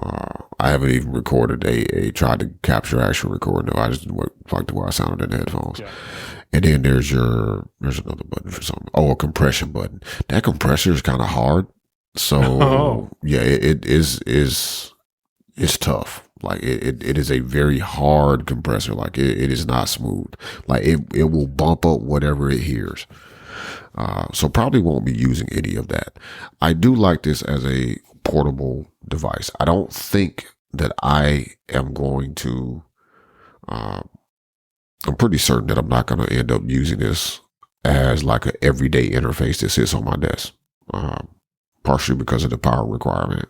I haven't even recorded tried to capture actual recording. No, I just like the way I sounded in the headphones. Yeah. And then there's another button for something. Oh, a compression button. That compressor is kind of hard. So yeah, it's tough. Like it is a very hard compressor. Like it is not smooth. Like it will bump up whatever it hears. So probably won't be using any of that. I do like this as a portable device. I don't think that I am going to, I'm pretty certain that I'm not going to end up using this as like an everyday interface that sits on my desk. Partially because of the power requirement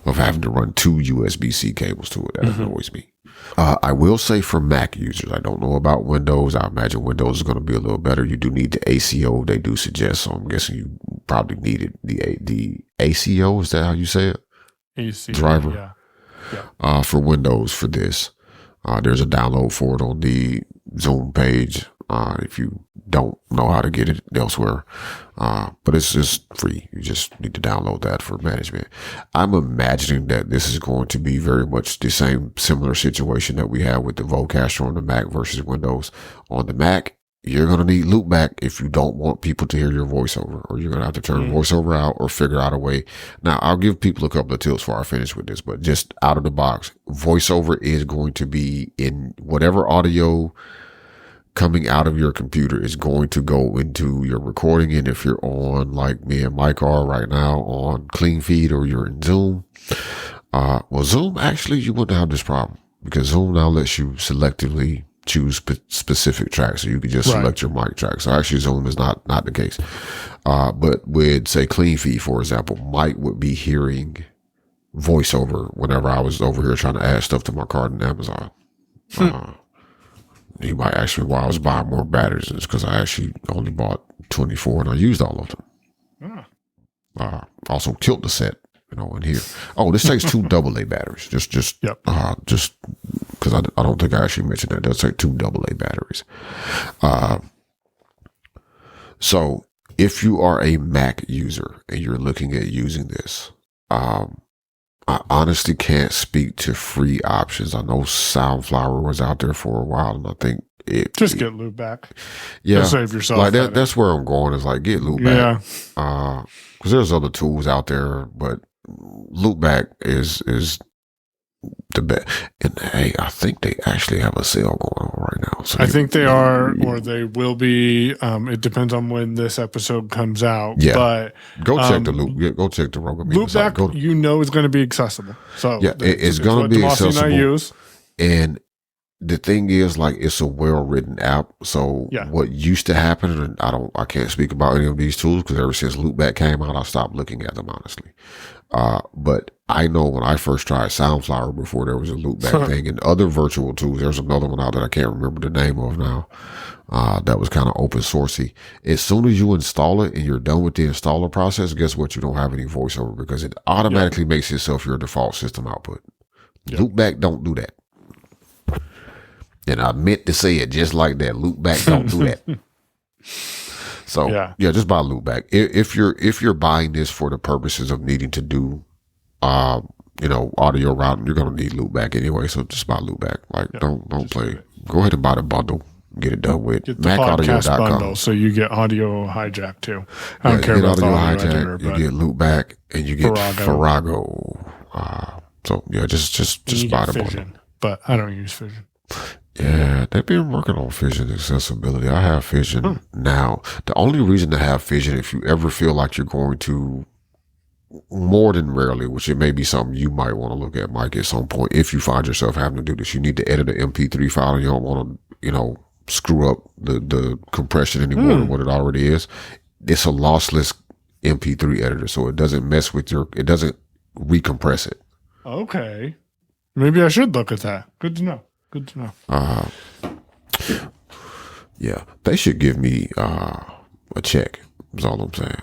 of having to run 2 USB-C cables to it. That annoys me. I will say for Mac users, I don't know about Windows. I imagine Windows is going to be a little better. You do need the ACO. They do suggest, so I'm guessing you probably needed the ACO. Is that how you say it? ACO, driver. Yeah. For Windows for this. There's a download for it on the Zoom page. If you don't know how to get it elsewhere. But it's just free. You just need to download that for management. I'm imagining that this is going to be very much the similar situation that we have with the Vocaster on the Mac versus Windows. On the Mac, you're going to need Loopback if you don't want people to hear your voiceover, or you're going to have to turn voiceover out or figure out a way. Now, I'll give people a couple of tips before I finish with this, but just out of the box, voiceover is going to be in whatever audio coming out of your computer is going to go into your recording. And if you're on, like me and Mike are right now, on Clean Feed, or you're in Zoom, well, Zoom, actually, you wouldn't have this problem, because Zoom now lets you selectively choose specific tracks. So you can just select your mic track. So actually Zoom is not the case. But with, say, Clean Feed, for example, Mike would be hearing voiceover whenever I was over here trying to add stuff to my cart in Amazon. He might ask me why I was buying more batteries. It's because I actually only bought 24 and I used all of them. Also tilt the set, in here. Oh, this takes 2 AA batteries. Just because I don't think I actually mentioned that. It does take 2 AA batteries. So if you are a Mac user and you're looking at using this, I honestly can't speak to free options. I know Soundflower was out there for a while, and I think get Loopback. Yeah, to save yourself. Like that's where I'm going. Is like, get Loopback. Yeah. Because there's other tools out there, but Loopback is the best. And hey, I think they actually have a sale going on right now. So I think they are, or they will be. It depends on when this episode comes out. Yeah. But go check the Go check the Rogan Media site. Loopback, is going to be accessible. So yeah, it's going to be Damashe accessible. And I use. And the thing is, like, it's a well-written app. So what used to happen, and I can't speak about any of these tools, because ever since Loopback came out, I stopped looking at them, honestly. But I know when I first tried Soundflower before there was a Loopback thing, and other virtual tools, there's another one out that I can't remember the name of now, that was kind of open sourcey. As soon as you install it and you're done with the installer process, guess what? You don't have any voiceover, because it automatically makes itself your default system output. Loopback don't do that. And I meant to say it just like that. Loopback don't do that. So just buy Loopback. If you're buying this for the purposes of needing to do, audio routing, you're gonna need Loopback anyway. So just buy Loopback. Like, don't play. Go ahead and buy the bundle. Get it done with. Get the podcast bundle, so you get Audio Hijack too. I don't care about Audio Hijack. Editor, you get Loopback, and you get Farrago. Just buy the bundle. But I don't use Fission. Yeah, they've been working on Fission accessibility. I have Fission now. The only reason to have Fission, if you ever feel like you're going to, more than rarely, which it may be something you might want to look at, Mike, at some point, if you find yourself having to do this, you need to edit an MP3 file, and you don't want to, screw up the compression any more than what it already is. It's a lossless MP3 editor, so it doesn't mess with it doesn't recompress it. Okay. Maybe I should look at that. Good to know. Yeah, they should give me a check. Is all I'm saying.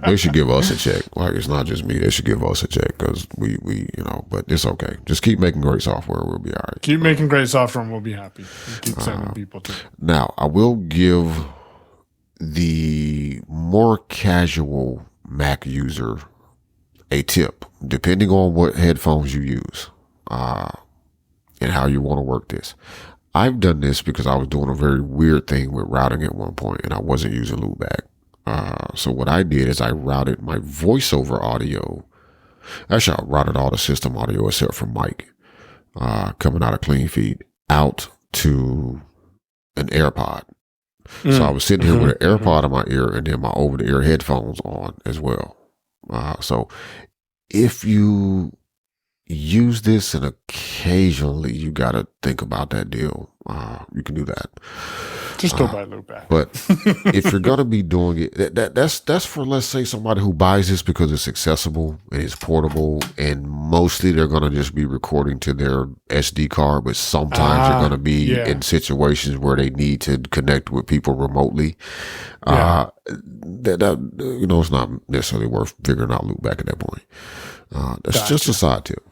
They should give us a check. Like, it's not just me. They should give us a check, because we but it's okay. Just keep making great software. We'll be all right. Keep making great software, and we'll be happy. Keep sending people to. Now, I will give the more casual Mac user a tip, depending on what headphones you use, and how you want to work this. I've done this because I was doing a very weird thing with routing at one point, and I wasn't using Loopback. So what I did is I routed my voiceover audio. Actually, I routed all the system audio except for mic, coming out of clean feed, out to an AirPod. So I was sitting here with an AirPod in my ear and then my over-the-ear headphones on as well. So if you use this and occasionally you got to think about that deal, you can do that. Just go buy Loopback. But if you're going to be doing it, that's for, let's say, somebody who buys this because it's accessible and it's portable, and mostly they're going to just be recording to their SD card, but sometimes they're going to be in situations where they need to connect with people remotely. It's not necessarily worth figuring out Loopback at that point. That's just a side tip.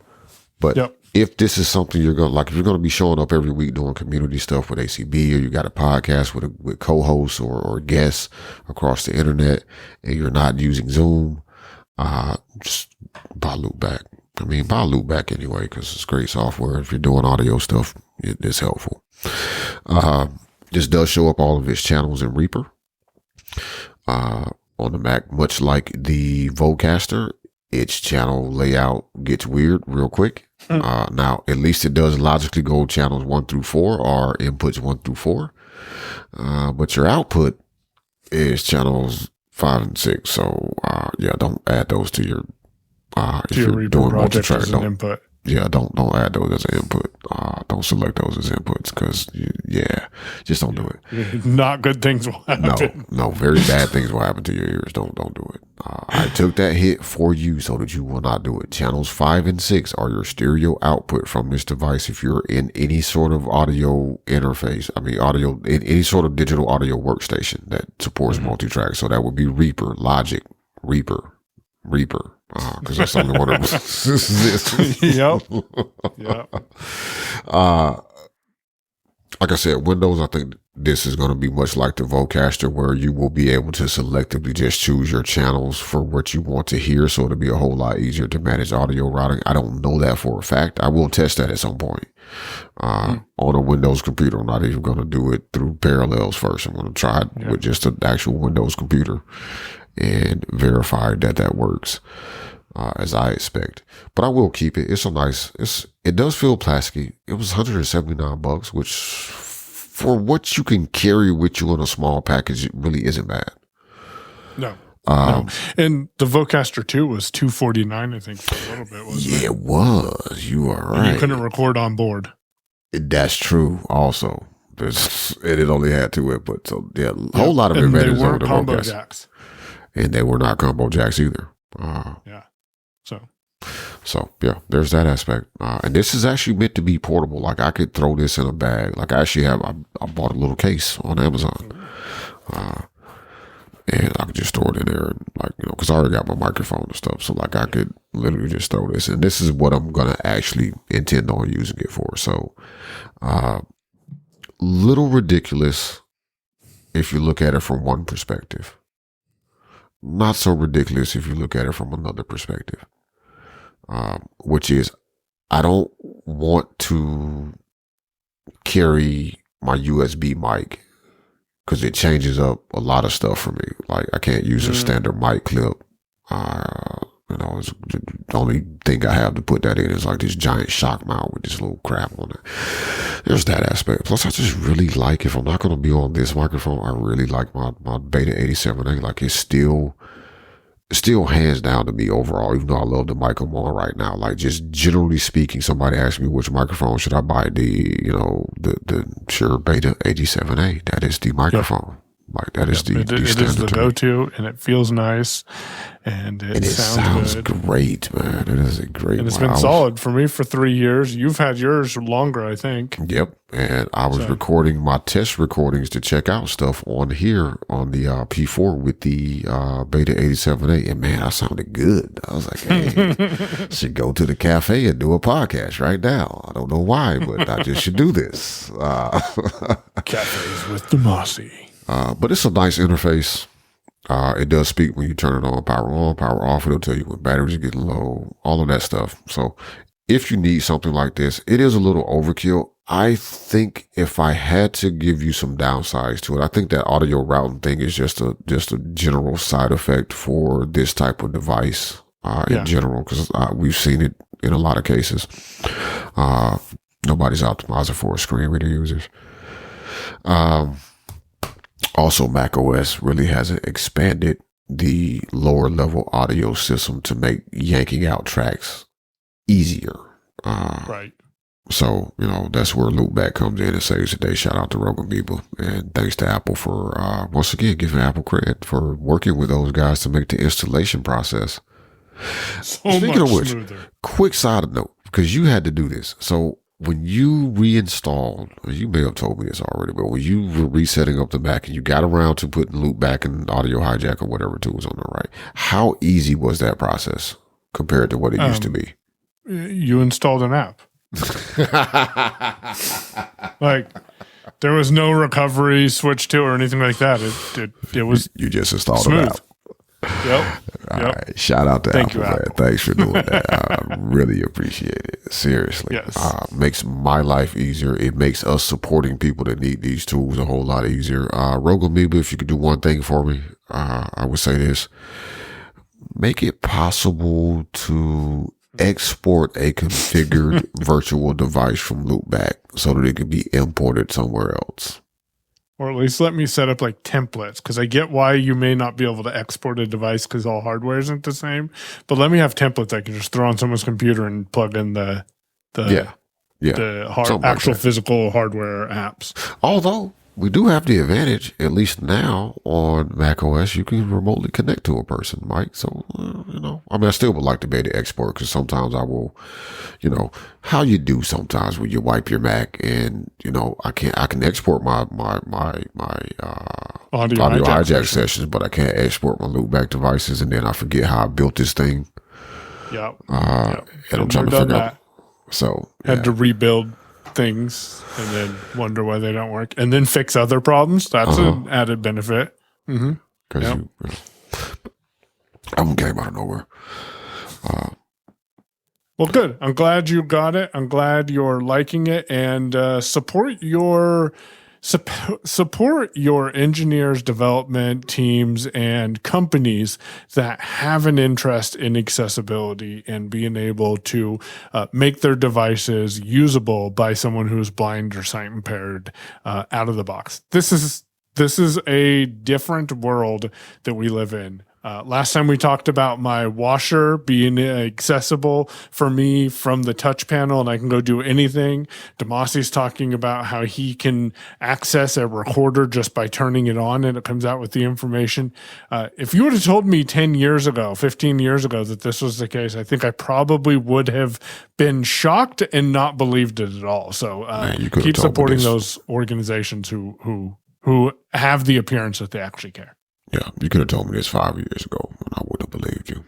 But if this is something you're going to, like, if you're going to be showing up every week doing community stuff with ACB, or you got a podcast with co-hosts or guests across the internet, and you're not using Zoom, just buy Loopback. I mean, buy Loopback anyway, because it's great software. If you're doing audio stuff, it's helpful. This does show up all of its channels in Reaper on the Mac, much like the Vocaster. Its channel layout gets weird real quick. Now, at least it does logically go channels 1 through 4 or inputs 1 through 4. But your output is channels 5 and 6. So, don't add those to your, if you're Reaper doing project multi-track, as an input. Yeah, don't add those as an input. Don't select those as inputs because, just don't do it. Not good things will happen. No, very bad things will happen to your ears. Don't do it. I took that hit for you so that you will not do it. Channels 5 and 6 are your stereo output from this device. If you're in any sort of audio interface, in any sort of digital audio workstation that supports multi-track. So that would be Reaper, Logic, Reaper. Because that's the only one that exists. Yep. Like I said, Windows, I think this is going to be much like the Vocaster, where you will be able to selectively just choose your channels for what you want to hear. So it'll be a whole lot easier to manage audio routing. I don't know that for a fact. I will test that at some point on a Windows computer. I'm not even going to do it through Parallels first. I'm going to try it with just an actual Windows computer and verify that works as I expect. But I will keep it. It does feel plasticky. It was $179, which for what you can carry with you in a small package, it really isn't bad. No. And the Vocaster 2 was $249, I think, for a little bit, wasn't it? Yeah, it was. You are right. And you couldn't record on board. That's true also. It only had 2 inputs. So, a whole lot of advantages over the combo Vocaster. jacks. And they were not combo jacks either. So there's that aspect. And this is actually meant to be portable. Like, I could throw this in a bag. Like, I bought a little case on Amazon. And I could just throw it in there, and, like, because I already got my microphone and stuff. So, like, I could literally just throw this. And this is what I'm going to actually intend on using it for. So, little ridiculous if you look at it from one perspective. Not so ridiculous if you look at it from another perspective, which is, I don't want to carry my USB mic because it changes up a lot of stuff for me. Like, I can't use a standard mic clip. It's the only thing I have to put that in is like this giant shock mount with this little crap on it. There's that aspect. Plus, I just really like, if I'm not going to be on this microphone, I really like my Beta 87A. Like, it's still hands down to me overall, even though I love the mic I'm on right now. Like, just generally speaking, somebody asked me which microphone should I buy, the Shure Beta 87A. That is the microphone. Like, that is the it is the go-to, and it feels nice, and it sounds good. Great, man. It is a great. And it's been solid for me for 3 years. You've had yours longer, I think. Yep. And I was recording my test recordings to check out stuff on here on the P4 with the Beta 87A, and man, I sounded good. I was like, hey, should go to the cafe and do a podcast right now. I don't know why, but I just should do this. Cafes with Damashe. But it's a nice interface. It does speak when you turn it on, power off. It'll tell you when batteries are getting low, all of that stuff. So if you need something like this, it is a little overkill. I think if I had to give you some downsides to it, I think that audio routing thing is just a general side effect for this type of device in general, because we've seen it in a lot of cases. Nobody's optimizing for screen reader users. Also, Mac OS really hasn't expanded the lower level audio system to make yanking out tracks easier. Right. So, that's where Loopback comes in and saves the day. Shout out to Rogue Amoeba. And thanks to Apple for, once again, giving Apple credit for working with those guys to make the installation process. Speaking of which, smoother. Quick side note, because you had to do this. So when you reinstalled, you may have told me this already, but when you were resetting up the Mac and you got around to putting Loopback and Audio Hijack or whatever tools on the right, how easy was that process compared to what it used to be? You installed an app. Like, there was no recovery switch to or anything like that. It was you just installed smooth. an app. Yep. All right. Shout out to Apple, man. Thanks for doing that. I really appreciate it. Seriously. Yes. Makes my life easier. It makes us supporting people that need these tools a whole lot easier. Rogue Amoeba, if you could do one thing for me, I would say this. Make it possible to export a configured virtual device from Loopback so that it can be imported somewhere else. Or at least let me set up like templates, because I get why you may not be able to export a device because all hardware isn't the same. But let me have templates I can just throw on someone's computer and plug in the actual physical hardware apps. Although we do have the advantage, at least now on Mac OS, you can remotely connect to a person, Mike. So, I still would like to be able to export, because sometimes I will, how you do sometimes when you wipe your Mac and, I can export my audio hijack sessions, but I can't export my Loopback devices, and then I forget how I built this thing. Yeah. And I'm trying to figure out. So, had to rebuild things and then wonder why they don't work and then fix other problems. That's an added benefit. Because I'm came out of nowhere. Well, good. I'm glad you got it. I'm glad you're liking it, and support your engineers, development teams, and companies that have an interest in accessibility and being able to make their devices usable by someone who's blind or sight impaired out of the box. This is a different world that we live in. Last time we talked about my washer being accessible for me from the touch panel, and I can go do anything. Damashe's talking about how he can access a recorder just by turning it on, and it comes out with the information. If you would have told me 10 years ago, 15 years ago that this was the case, I think I probably would have been shocked and not believed it at all. So keep supporting those organizations who have the appearance that they actually care. Yeah, you could have told me this 5 years ago, and I wouldn't have believed you.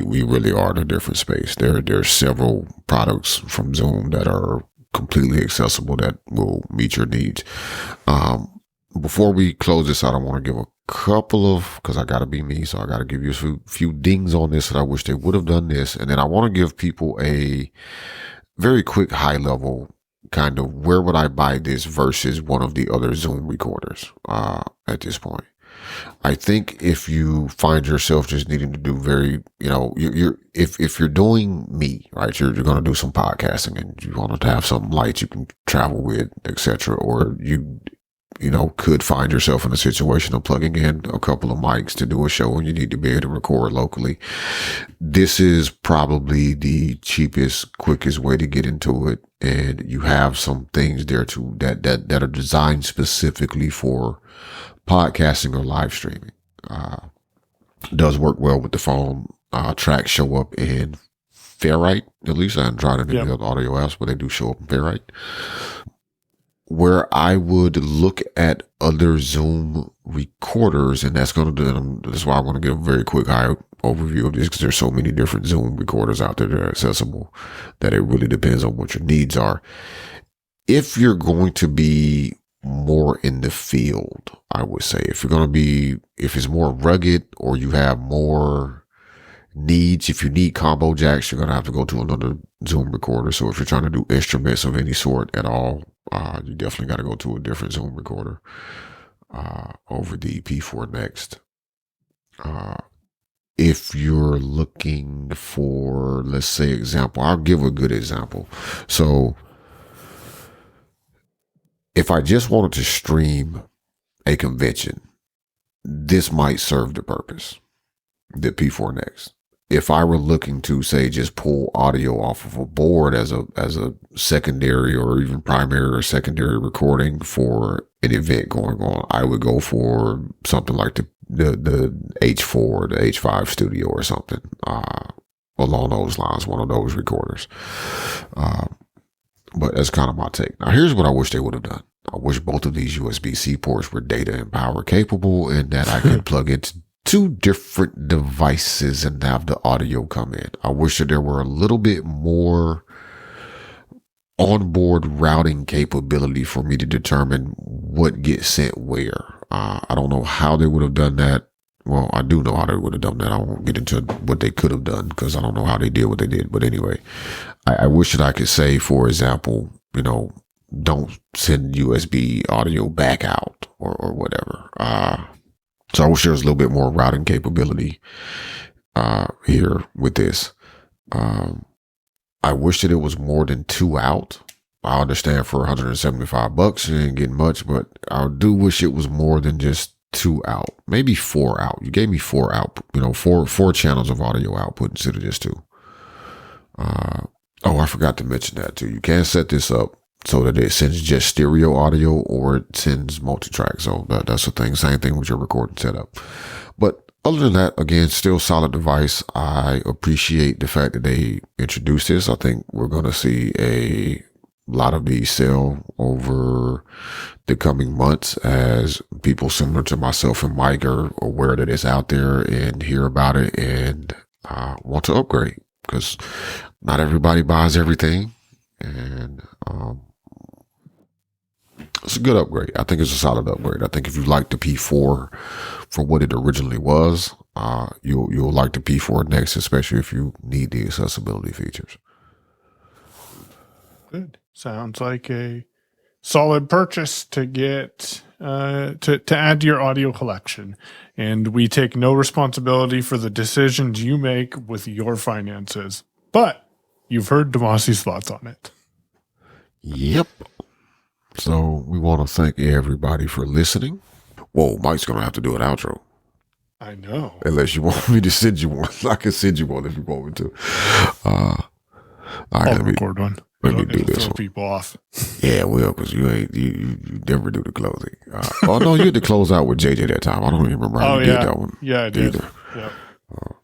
We really are in a different space. There are several products from Zoom that are completely accessible that will meet your needs. Before we close this out, I want to give a couple of, because I got to be me, so I got to give you a few dings on this that I wish they would have done this. And then I want to give people a very quick high level kind of where would I buy this versus one of the other Zoom recorders at this point. I think if you find yourself just needing to do if you're doing me, right, you're going to do some podcasting and you want to have some lights you can travel with, etc., or you could find yourself in a situation of plugging in a couple of mics to do a show and you need to be able to record locally. This is probably the cheapest, quickest way to get into it. And you have some things there too that are designed specifically for podcasting or live streaming. Does work well with the phone. Tracks show up in Fairlight. At least I haven't tried any of the other audio apps, but they do show up in Fairlight. Where I would look at other Zoom recorders, and that's why I want to give a very quick high overview of this, because there's so many different Zoom recorders out there that are accessible that it really depends on what your needs are. If you're going to be more in the field, I would say. If it's more rugged or you have more needs, if you need combo jacks, you're going to have to go to another Zoom recorder. So if you're trying to do instruments of any sort at all, you definitely got to go to a different Zoom recorder over the P4 Next. If you're looking for, let's say, example, I'll give a good example. So if I just wanted to stream a convention, this might serve the purpose, the P4 Next. If I were looking to, say, just pull audio off of a board as a secondary or even primary or secondary recording for an event going on, I would go for something like the H4, the H5 Studio or something along those lines, one of those recorders. But that's kind of my take. Now, here's what I wish they would have done. I wish both of these USB-C ports were data and power capable, and that I could plug into 2 different devices and have the audio come in. I wish that there were a little bit more onboard routing capability for me to determine what gets sent where. I don't know how they would have done that. Well, I do know how they would have done that. I won't get into what they could have done because I don't know how they did what they did. But anyway, I wish that I could say, for example, don't send USB audio back out or whatever. So I wish there was a little bit more routing capability here with this. I wish that it was more than 2 out. I understand for $175 you ain't getting much, but I do wish it was more than just 2 out, maybe 4 out. You gave me 4 out, four channels of audio output instead of just 2. I forgot to mention that too. You can set this up so that it sends just stereo audio or it sends multi-track. So that's the thing. Same thing with your recording setup. But other than that, again, still solid device. I appreciate the fact that they introduced this. I think we're going to see a lot of these sell over the coming months as people similar to myself and Mike are aware that it's out there and hear about it and want to upgrade, because not everybody buys everything. And it's a good upgrade. I think it's a solid upgrade. I think if you like the P4 for what it originally was, you'll like the P4 Next, especially if you need the accessibility features. Good. Sounds like a solid purchase to get to add to your audio collection. And we take no responsibility for the decisions you make with your finances. But you've heard Damashe's thoughts on it. Yep. So we want to thank everybody for listening. Whoa, Mike's going to have to do an outro. I know. Unless you want me to send you one. I can send you one if you want me to. I'll record one. Let me do this one. People off. Yeah, well, because you never do the closing. No, you had to close out with JJ that time. I don't even remember how you did that one. Yeah, I did. Yeah. All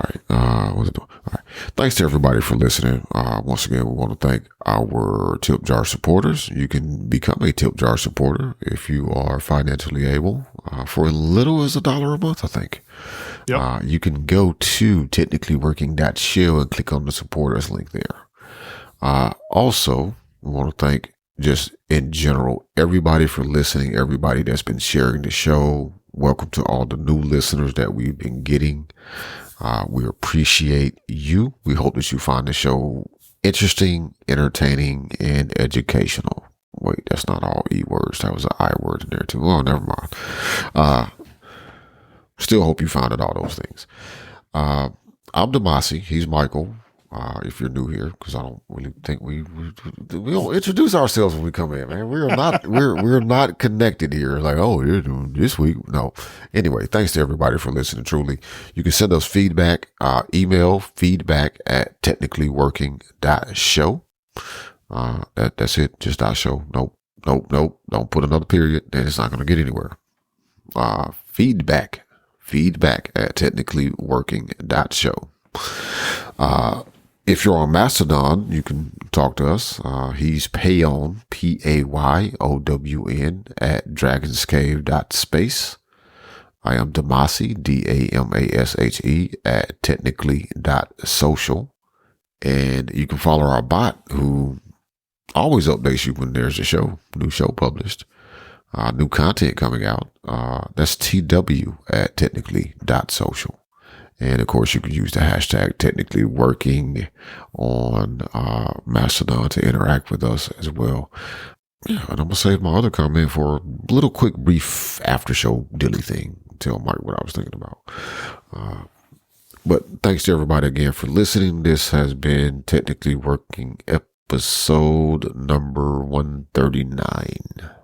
right. What's it doing? All right. Thanks to everybody for listening. Once again, we want to thank our Tip Jar supporters. You can become a Tip Jar supporter if you are financially able, for as little as $1 a month, I think. Yep. You can go to technicallyworking.show and click on the supporters link there. Also, we want to thank just in general, everybody for listening, everybody that's been sharing the show. Welcome to all the new listeners that we've been getting. We appreciate you. We hope that you find the show interesting, entertaining, and educational. Wait, that's not all E words. That was an I word in there too. Oh, never mind. Still hope you found it, all those things. I'm Damashe. He's Michael. If you're new here, because I don't really think we don't introduce ourselves when we come in, man. We're not we're not connected here. Like, oh, you're doing this week. No. Anyway, thanks to everybody for listening. Truly, you can send us feedback. Email feedback@technicallyworking.show. That's it. Just .show. Nope. Don't put another period. Then it's not going to get anywhere. Feedback@technicallyworking.show. If you're on Mastodon, you can talk to us. He's Payon, Payown @dragonscave.space. I am Damashe, Damashe @technically.social. And you can follow our bot, who always updates you when there's a new show published. New content coming out. That's TW at technically.social. And of course, you can use the hashtag technically working on Mastodon to interact with us as well. Yeah, and I'm going to save my other comment for a little quick, brief after show dilly thing. Tell Mike what I was thinking about. But thanks to everybody again for listening. This has been Technically Working episode number 139.